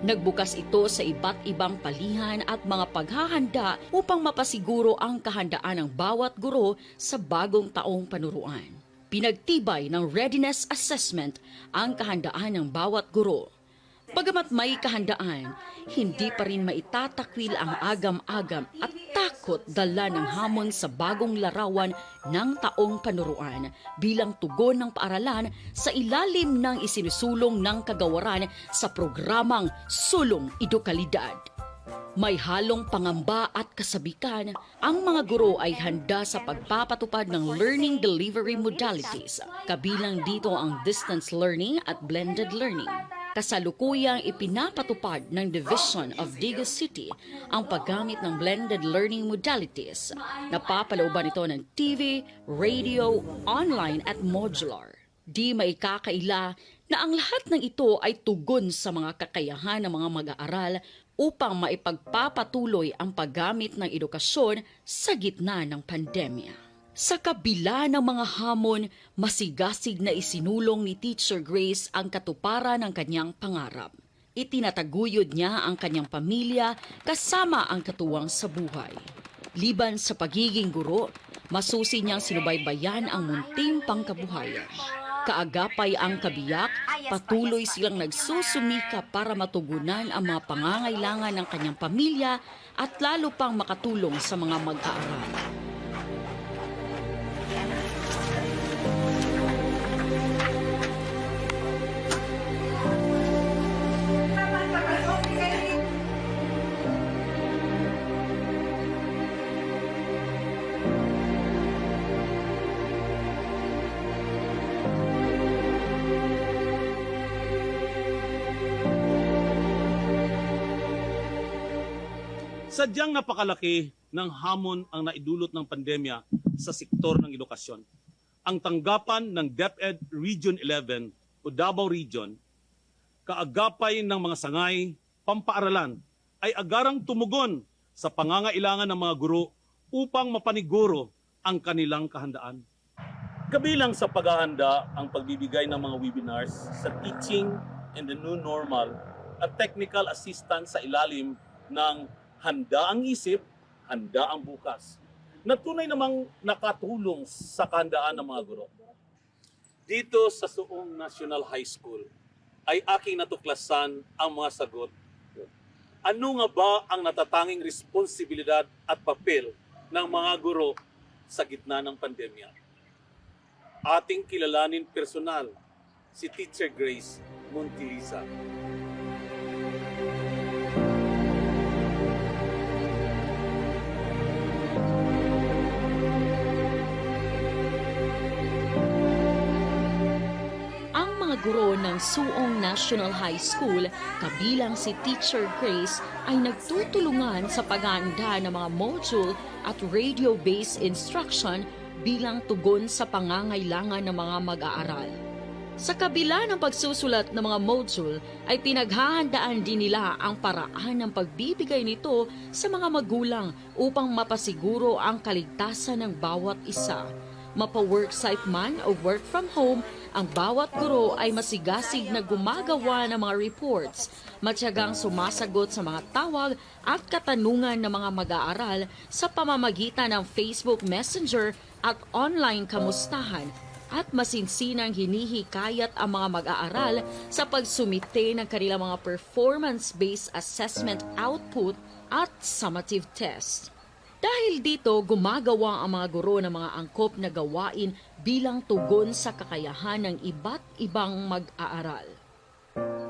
Nagbukas ito sa iba't ibang palihan at mga paghahanda upang mapasiguro ang kahandaan ng bawat guro sa bagong taong panuruan. Pinagtibay ng readiness assessment ang kahandaan ng bawat guro. Bagamat may kahandaan, hindi pa rin maitatakwil ang agam-agam at takot dala ng hamon sa bagong larawan ng taong panuruan bilang tugon ng paaralan sa ilalim ng isinusulong ng kagawaran sa programang Sulong Edukalidad. May halong pangamba at kasabikan, ang mga guro ay handa sa pagpapatupad ng learning delivery modalities, kabilang dito ang distance learning at blended learning. Kasalukuyang ipinapatupad ng Division of Digo City ang paggamit ng blended learning modalities. Napapalooban ito ng TV, radio, online at modular. Di maikakaila na ang lahat ng ito ay tugon sa mga kakayahan ng mga mag-aaral upang maipagpapatuloy ang paggamit ng edukasyon sa gitna ng pandemya. Sa kabila ng mga hamon, masigasig na isinulong ni Teacher Grace ang katuparan ng kanyang pangarap. Itinataguyod niya ang kanyang pamilya kasama ang katuwang sa buhay. Liban sa pagiging guro, masusi niyang sinubaybayan ang munting pangkabuhayan. Kaagapay ang kabiyak, patuloy silang nagsusumika para matugunan ang mga pangangailangan ng kanyang pamilya at lalo pang makatulong sa mga mag-aaral. Sadyang napakalaki ng hamon ang naidulot ng pandemya sa sektor ng edukasyon. Ang tanggapan ng DepEd Region 11 o Davao Region, kaagapay ng mga sangay, pampaaralan, ay agarang tumugon sa pangangailangan ng mga guro upang mapaniguro ang kanilang kahandaan. Kabilang sa paghahanda ang pagbibigay ng mga webinars sa teaching in the new normal at technical assistance sa ilalim ng handa ang isip, handa ang bukas, na tunay namang nakatulong sa kahandaan ng mga guro. Dito sa Suong National High School ay aking natuklasan ang mga sagot. Ano nga ba ang natatanging responsibilidad at papel ng mga guro sa gitna ng pandemya? Ating kilalanin personal si Teacher Grace Montiliza. Guro ng Suong National High School, kabilang si Teacher Grace, ay nagtutulungan sa paghahanda ng mga module at radio-based instruction bilang tugon sa pangangailangan ng mga mag-aaral. Sa kabila ng pagsusulat ng mga module ay pinaghahandaan din nila ang paraan ng pagbibigay nito sa mga magulang upang mapasiguro ang kaligtasan ng bawat isa. Mapa-worksite man o work from home, ang bawat guro ay masigasig na gumagawa ng mga reports, matyagang sumasagot sa mga tawag at katanungan ng mga mag-aaral sa pamamagitan ng Facebook Messenger at online kamustahan, at masinsinang hinihikayat ang mga mag-aaral sa pagsumite ng kanilang mga performance-based assessment output at summative test. Dahil dito, gumagawa ang mga guro ng mga angkop na gawain bilang tugon sa kakayahan ng iba't ibang mag-aaral.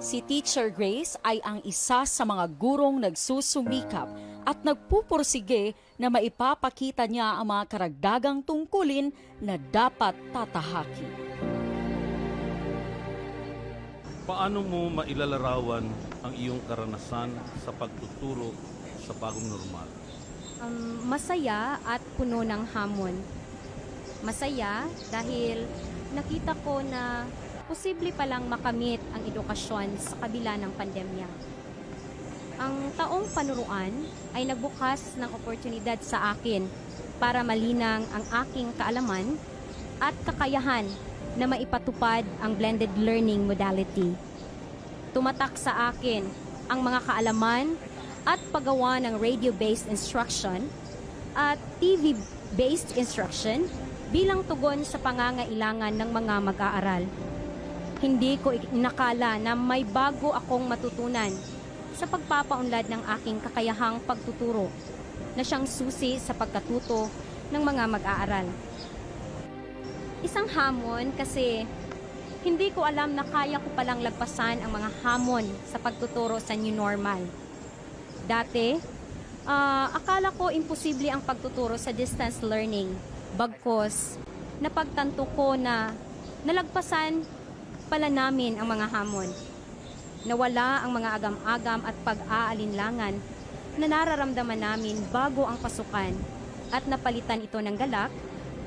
Si Teacher Grace ay ang isa sa mga gurong nagsusumikap at nagpupursige na maipapakita niya ang mga karagdagang tungkulin na dapat tatahakin. Paano mo mailalarawan ang iyong karanasan sa pagtuturo sa bagong normal? Masaya at puno ng hamon. Masaya dahil nakita ko na posible palang makamit ang edukasyon sa kabila ng pandemya. Ang taong panuruan ay nagbukas ng oportunidad sa akin para malinang ang aking kaalaman at kakayahan na maipatupad ang blended learning modality. Tumatak sa akin ang mga kaalaman at paggawa ng radio-based instruction at TV-based instruction bilang tugon sa pangangailangan ng mga mag-aaral. Hindi ko inakala na may bago akong matutunan sa pagpapaunlad ng aking kakayahang pagtuturo na siyang susi sa pagkatuto ng mga mag-aaral. Isang hamon kasi hindi ko alam na kaya ko palang lagpasan ang mga hamon sa pagtuturo sa new normal. Dati, akala ko imposible ang pagtuturo sa distance learning. Bagkos, napagtanto ko na nalagpasan pala namin ang mga hamon. Nawala ang mga agam-agam at pag-aalinlangan na nararamdaman namin bago ang pasukan at napalitan ito ng galak,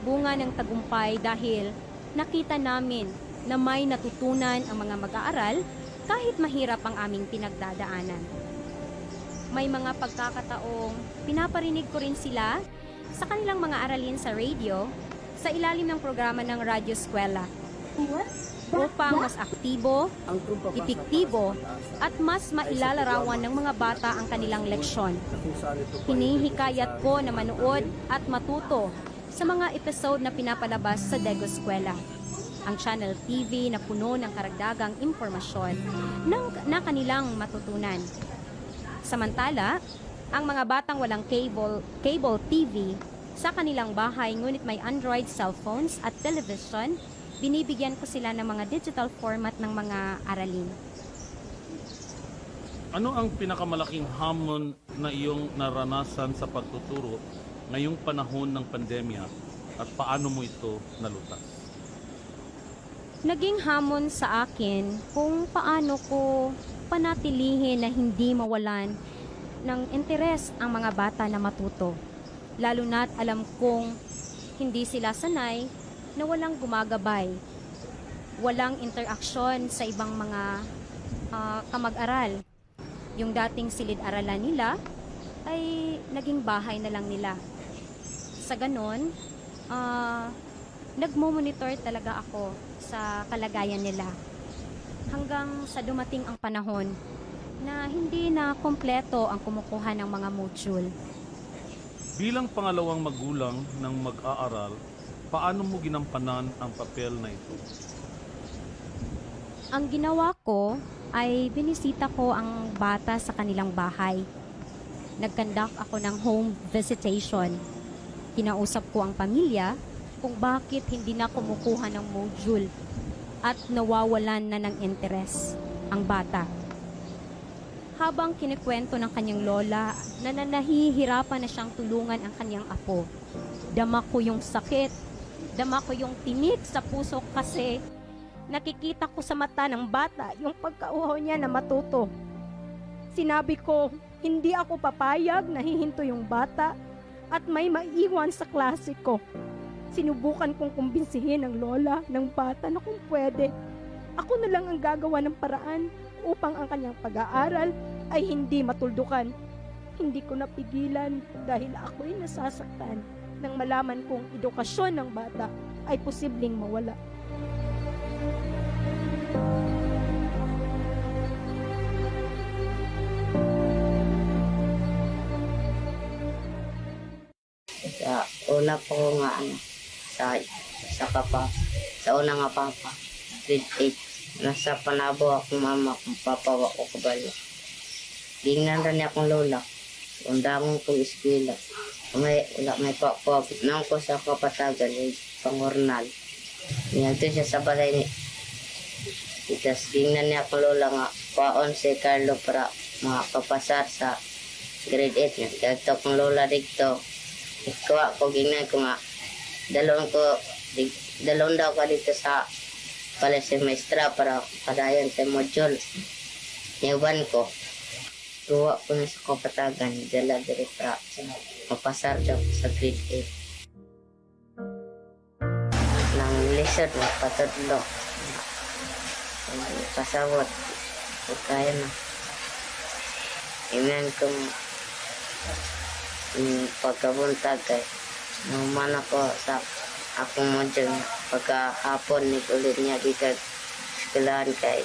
bunga ng tagumpay dahil nakita namin na may natutunan ang mga mag-aaral kahit mahirap ang aming pinagdadaanan. May mga pagkakataong pinaparinig ko rin sila sa kanilang mga aralin sa radio sa ilalim ng programa ng Radyo Eskwela upang mas aktibo, epektibo at mas mailalarawan ng mga bata ang kanilang leksyon. Hinihikayat ko na manood at matuto sa mga episode na pinapalabas sa Dego Eskwela, ang channel TV na puno ng karagdagang impormasyon na kanilang matutunan. Samantala, ang mga batang walang cable TV sa kanilang bahay ngunit may Android cellphones at television, binibigyan ko sila ng mga digital format ng mga aralin. Ano ang pinakamalaking hamon na iyong naranasan sa pagtuturo ngayong panahon ng pandemya at paano mo ito nalutas? Naging hamon sa akin kung paano ko panatilihin na hindi mawalan ng interes ang mga bata na matuto. Lalo na't alam kong hindi sila sanay na walang gumagabay, walang interaksyon sa ibang mga kamag-aral. Yung dating silid-aralan nila ay naging bahay na lang nila. Sa ganon, nagmo-monitor talaga ako sa kalagayan nila. Hanggang sa dumating ang panahon na hindi na kompleto ang kumukuha ng mga module. Bilang pangalawang magulang ng mag-aaral, paano mo ginampanan ang papel na ito? Ang ginawa ko ay binisita ko ang bata sa kanilang bahay. Nag-conduct ako ng home visitation. Kinausap ko ang pamilya kung bakit hindi na kumukuha ng module at nawawalan na ng interes ang bata. Habang kinikwento ng kanyang lola na nahihirapan na siyang tulungan ang kanyang apo, dama ko yung sakit, dama ko yung tinik sa puso kasi nakikita ko sa mata ng bata yung pagkauhaw niya na matuto. Sinabi ko, hindi ako papayag na hihinto yung bata at may maiwan sa klase ko. Sinubukan kong kumbinsihin ang lola ng bata na kung pwede, Ako na lang ang gagawa ng paraan upang ang kanyang pag-aaral ay hindi matuldukan. Hindi ko napigilan dahil ako'y nasasaktan nang malaman kong edukasyon ng bata ay posibleng mawala. Una po ko nga sa una nga papa, grade 8. Nasa Panabo ako mama kung papa ako kabalo. Tingnan rin niya akong lola. Undamon ko eskwela. May papa. Nang ko sa kapatagan, pangornal. Niyagto siya sa balay ni. Itas tingnan niya akong lola nga, paon si Carlo para makapasar sa grade 8. Nagtagto akong lola dito. Ikaw ako gingnan ko nga. Dalawang daw ka dito sa pala-semestra para padayon sa module. Niyuban ko. Tuwa ko na sa kapatagan. Dala diri para mapasar daw sa grade 8. Nang lesson, patadlo. Pasawat. Kaya na. Iman kong pagkabuntag kay naman ako sa akong module pagkahapon ni ulit niya gikan eskulahan kay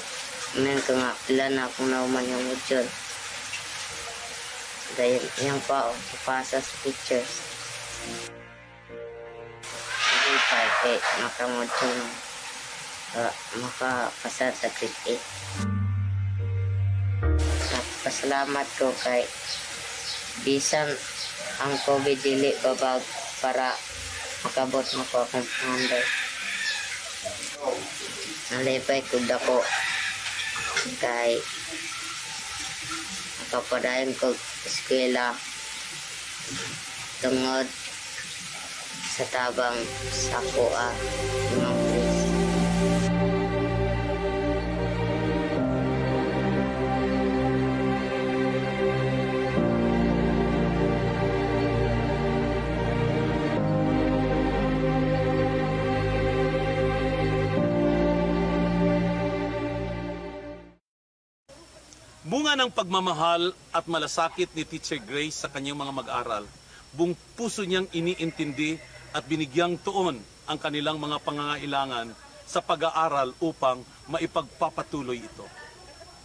iman ko nga pila na akong nauman yung module dahil yung pasa sa pictures hindi pa kay makamodule makapasar sa grade 8. Pasalamat ko kay bisan ang COVID dili babag para makabot mo ko akong panganday. Nalipay ko dako kay makapadayon ko eskwela tungod sa tabang sa kuha ng place. Bunga ng pagmamahal at malasakit ni Teacher Grace sa kanyang mga mag-aral, buong puso niyang iniintindi at binigyang tuon ang kanilang mga pangangailangan sa pag-aaral upang maipagpapatuloy ito.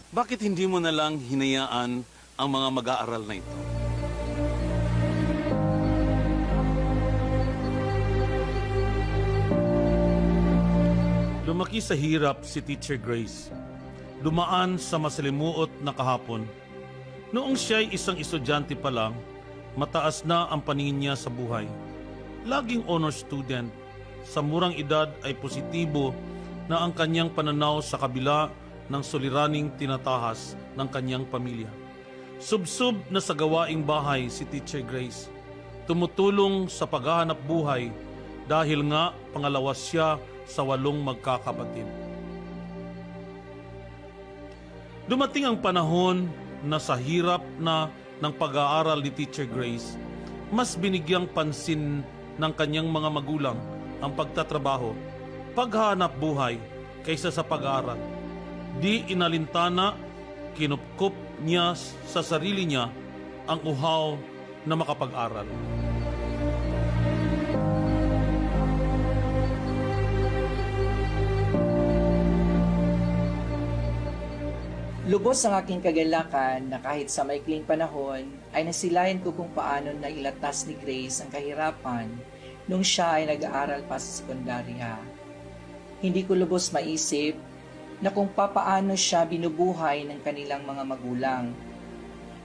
Bakit hindi mo na lang hinayaan ang mga mag-aaral na ito? Lumaki sa hirap si Teacher Grace. Dumaan sa masalimuot na kahapon. Noong siya'y isang estudyante pa lang, mataas na ang paningin niya sa buhay. Laging honor student, sa murang edad ay positibo na ang kanyang pananaw sa kabila ng suliraning tinatahas ng kanyang pamilya. Subsub na sa gawaing bahay si Teacher Grace. Tumutulong sa paghahanap buhay dahil nga pangalawa siya sa 8 magkakapatid. Dumating ang panahon na sa hirap na ng pag-aaral ni Teacher Grace, mas binigyang pansin ng kanyang mga magulang ang pagtatrabaho, paghahanap buhay kaysa sa pag-aaral. Di inalintana, kinupkup niya sa sarili niya ang uhaw na makapag-aral. Lubos ang aking kagalakan na kahit sa maikling panahon ay nasilayan ko kung paano na ilatas ni Grace ang kahirapan nung siya ay nag-aaral pa sa sekundarya. Hindi ko lubos maisip na kung papaano siya binubuhay ng kanilang mga magulang.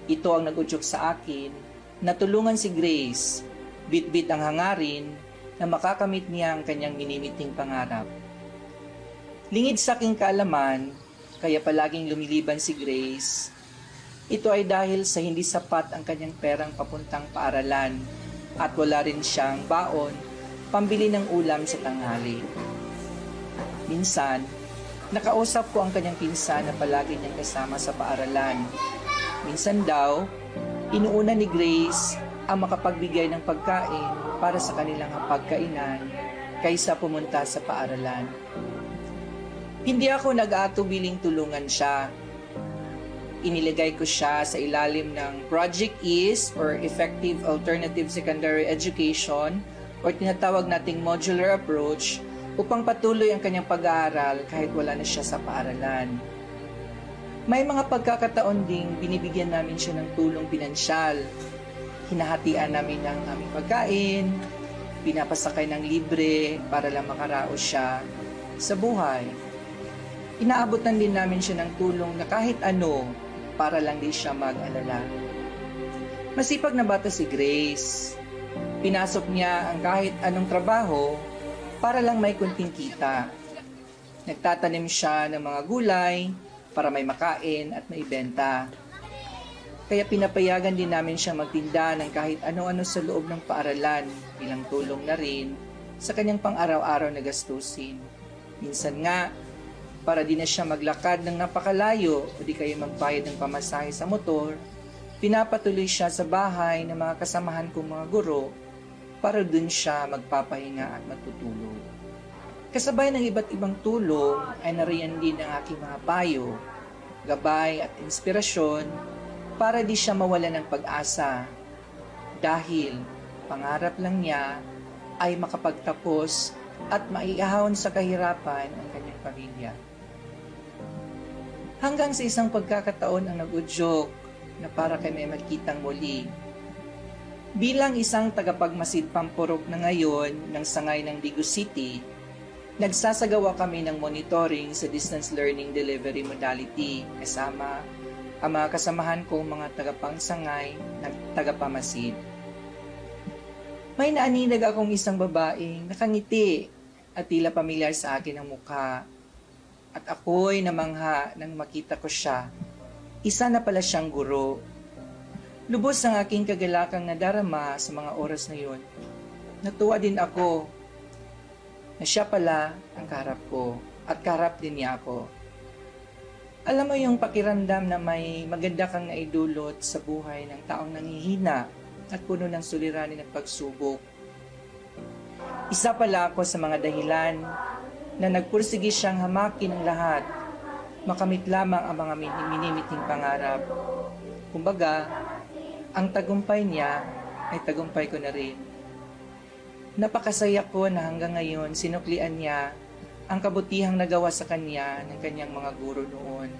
Ito ang nag-udyok sa akin na tulungan si Grace, bit-bit ang hangarin na makakamit niya ang kanyang minimiting pangarap. Lingid sa aking kaalaman, kaya palaging lumiliban si Grace. Ito ay dahil sa hindi sapat ang kanyang perang papuntang paaralan at wala rin siyang baon pambili ng ulam sa tanghali. Minsan, nakausap ko ang kanyang pinsan na palagi niyang kasama sa paaralan. Minsan daw, inuuna ni Grace ang makapagbigay ng pagkain para sa kanilang hapagkainan kaysa pumunta sa paaralan. Hindi ako nag-aatubiling tulungan siya. Inilagay ko siya sa ilalim ng Project EASE or Effective Alternative Secondary Education or tinatawag nating modular approach upang patuloy ang kanyang pag-aaral kahit wala na siya sa paaralan. May mga pagkakataon ding binibigyan namin siya ng tulong pinansyal. Hinahatian namin ng aming pagkain, pinapasakay ng libre para lang makaraos siya sa buhay. Inaabotan din namin siya ng tulong na kahit ano para lang din siya mag-alala. Masipag na bata si Grace. Pinasok niya ang kahit anong trabaho para lang may kunting kita. Nagtatanim siya ng mga gulay para may makain at may benta. Kaya pinapayagan din namin siya magtinda ng kahit ano-ano sa loob ng paaralan bilang tulong na rin sa kanyang pang-araw-araw na gastusin. Minsan nga, para di na siya maglakad ng napakalayo o di kaya magbayad ng pamasahe sa motor, pinapatuloy siya sa bahay ng mga kasamahan kong mga guro para dun siya magpapahinga at matutulog. Kasabay ng iba't ibang tulong ay nariyan din ang aking mga payo, gabay at inspirasyon para di siya mawala ng pag-asa dahil pangarap lang niya ay makapagtapos at maiahon sa kahirapan ang kanyang pamilya. Hanggang sa isang pagkakataon ang nag-udyok na para kami magkitang muli. Bilang isang tagapagmasid pampurok na ngayon ng sangay ng Digo City, nagsasagawa kami ng monitoring sa distance learning delivery modality kasama ang mga kasamahan kong mga tagapangsangay ng tagapamasid. May naaninag akong isang babaeng nakangiti at tila pamilyar sa akin ang mukha. At ako'y namangha nang makita ko siya. Isa na pala siyang guro. Lubos ang aking kagalakang nadarama sa mga oras na yun. Natuwa din ako na siya pala ang kaharap ko at kaharap din niya ako. Alam mo yung pakiramdam na may maganda kang naidulot sa buhay ng taong nanghihina at puno ng suliranin at pagsubok. Isa pala ako sa mga dahilan na nagpursige siyang hamakin ng lahat, makamit lamang ang mga minimiting pangarap. Kumbaga, ang tagumpay niya ay tagumpay ko na rin. Napakasaya ko na hanggang ngayon sinuklian niya ang kabutihang nagawa sa kanya ng kanyang mga guro noon.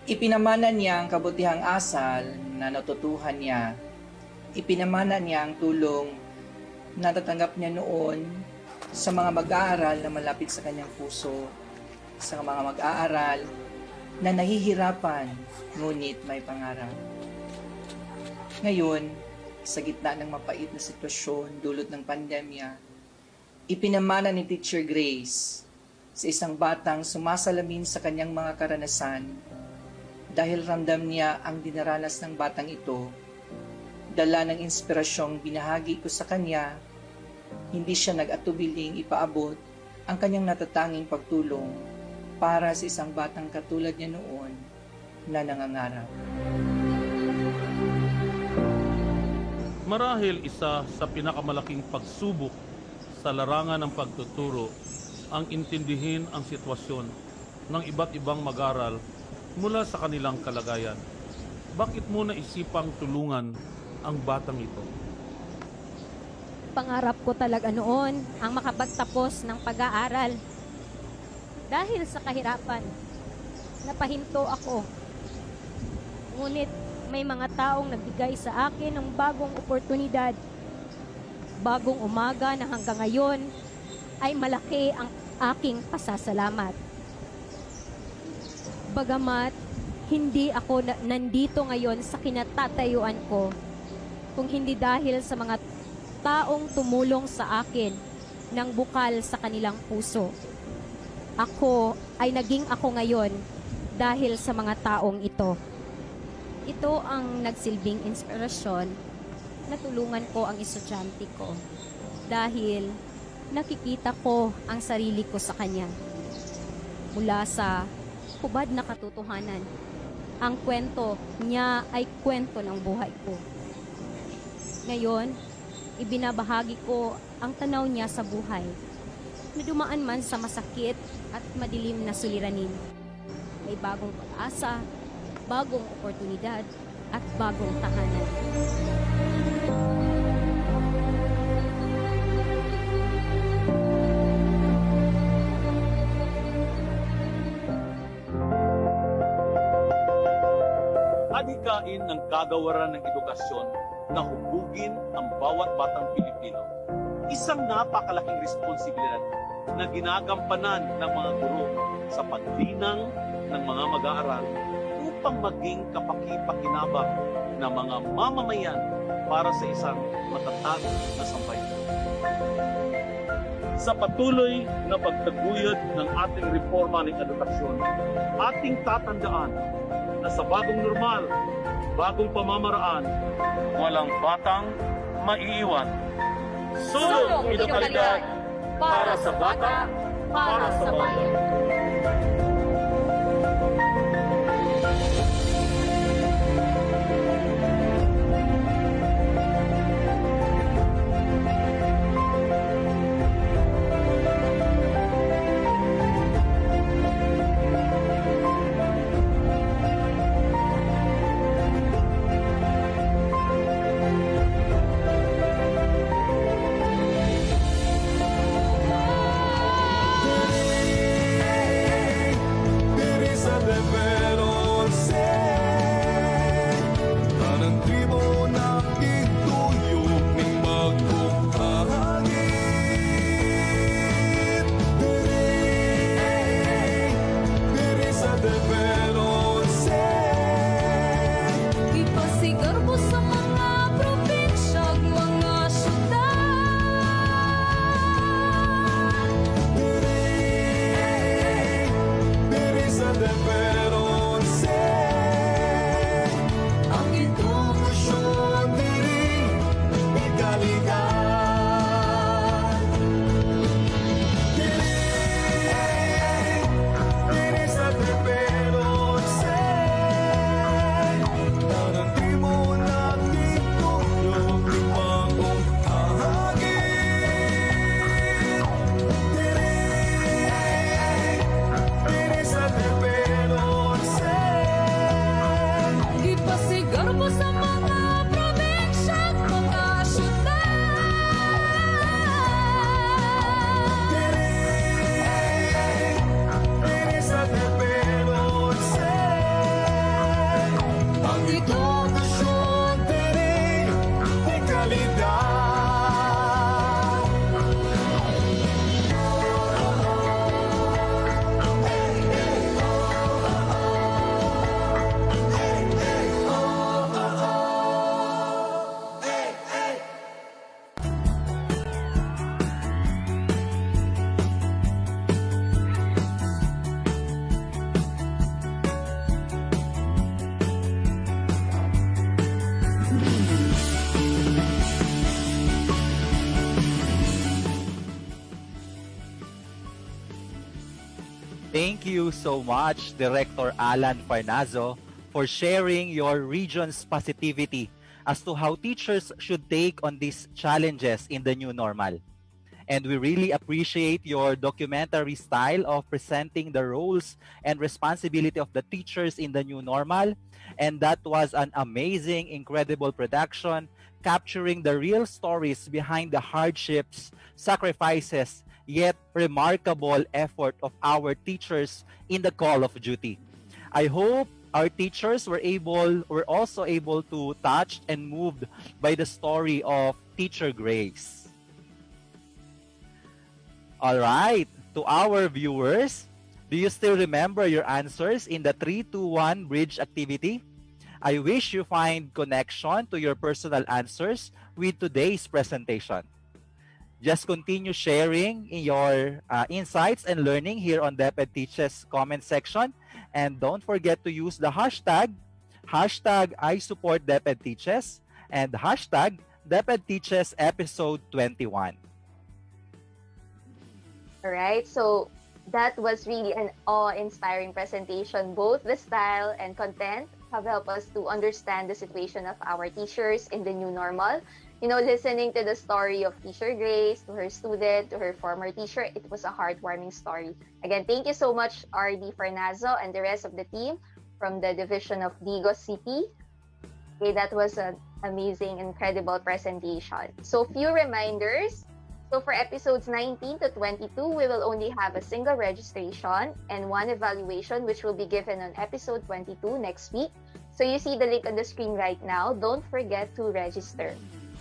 Ipinamana niya ang kabutihang asal na natutuhan niya. Ipinamana niya ang tulong na natatanggap niya noon sa mga mag-aaral na malapit sa kanyang puso, sa mga mag-aaral na nahihirapan ngunit may pangarap. Ngayon, sa gitna ng mapait na sitwasyon dulot ng pandemya, ipinamana ni Teacher Grace sa isang batang sumasalamin sa kanyang mga karanasan dahil ramdam niya ang dinaranas ng batang ito, dala ng inspirasyong binahagi ko sa kanya, hindi siya nag-atubiling ipaabot ang kanyang natatanging pagtulong para sa isang batang katulad niya noon na nangangarap. Marahil isa sa pinakamalaking pagsubok sa larangan ng pagtuturo ang intindihin ang sitwasyon ng iba't ibang mag-aral mula sa kanilang kalagayan. Bakit mo naisipang tulungan ang batang ito? Pangarap ko talaga noon ang makapagtapos ng pag-aaral. Dahil sa kahirapan, napahinto ako. Ngunit may mga taong nagbigay sa akin ng bagong oportunidad. Bagong umaga na hanggang ngayon ay malaki ang aking pasasalamat. Bagamat hindi ako nandito ngayon sa kinatatayuan ko, kung hindi dahil sa mga taong tumulong sa akin ng bukal sa kanilang puso. Ako ay naging ako ngayon dahil sa mga taong ito. Ito ang nagsilbing inspirasyon na tulungan ko ang estudyante ko dahil nakikita ko ang sarili ko sa kanya. Mula sa hubad na katotohanan, ang kwento niya ay kwento ng buhay ko. Ngayon, ibinabahagi ko ang tanaw niya sa buhay na dumaan man sa masakit at madilim na suliranin. May bagong pag-asa, bagong oportunidad, at bagong tahanan. Adhikain ng kagawaran ng edukasyon na hubugin ang bawat batang Pilipino. Isang napakalaking responsibilidad na ginagampanan ng mga guro sa paglinang ng mga mag-aaral upang maging kapaki-pakinabang na mga mamamayan para sa isang matatag na sambayan. Sa patuloy na pagtaguyod ng ating reforma ng edukasyon, ating tatandaan na sa bagong normal, bagong pamamaraan, walang batang maiiwan. Sulong edukalidad para sa bata, para sa bayan. Thank you so much, Director Allan Farnazo, for sharing your region's positivity as to how teachers should take on these challenges in the new normal. And we really appreciate your documentary style of presenting the roles and responsibility of the teachers in the new normal. And that was an amazing, incredible production, capturing the real stories behind the hardships, sacrifices, yet remarkable effort of our teachers in the call of duty. I hope our teachers were also able to touch and moved by the story of Teacher Grace. All right, to our viewers, do you still remember your answers in the 3-2-1 bridge activity? I wish you find connection to your personal answers with today's presentation. Just continue sharing your insights and learning here on DepEd Teaches comment section. And don't forget to use the hashtag I support DepEd Teaches and hashtag DepEd Teaches episode 21. All right, so that was really an awe-inspiring presentation. Both the style and content have helped us to understand the situation of our teachers in the new normal. Listening to the story of Teacher Grace, to her student, to her former teacher, it was a heartwarming story. Again, thank you so much, RD Farnazo and the rest of the team from the division of Digos City. Okay, that was an amazing, incredible presentation. So, few reminders. So, for episodes 19 to 22, we will only have a single registration and one evaluation, which will be given on episode 22 next week. So, you see the link on the screen right now. Don't forget to register.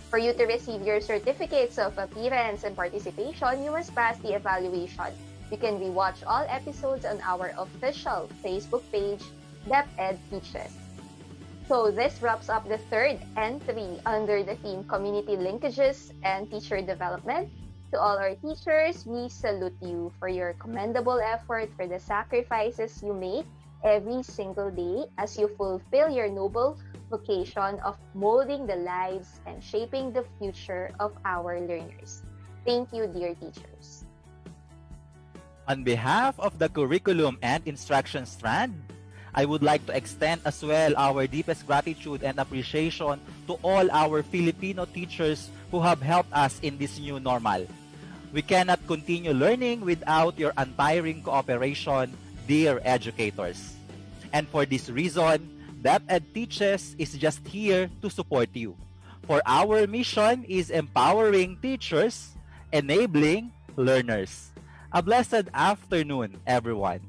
For you to receive your certificates of appearance and participation, you must pass the evaluation. You can rewatch all episodes on our official Facebook page, DepEd Teaches. So this wraps up the third entry under the theme Community Linkages and Teacher Development. To all our teachers, we salute you for your commendable effort, for the sacrifices you make every single day as you fulfill your noble vocation of molding the lives and shaping the future of our learners. Thank you, dear teachers. On behalf of the Curriculum and Instruction Strand, I would like to extend as well our deepest gratitude and appreciation to all our Filipino teachers who have helped us in this new normal. We cannot continue learning without your untiring cooperation, dear educators. And for this reason, DepEd Teaches is just here to support you. For our mission is empowering teachers, enabling learners. A blessed afternoon, everyone.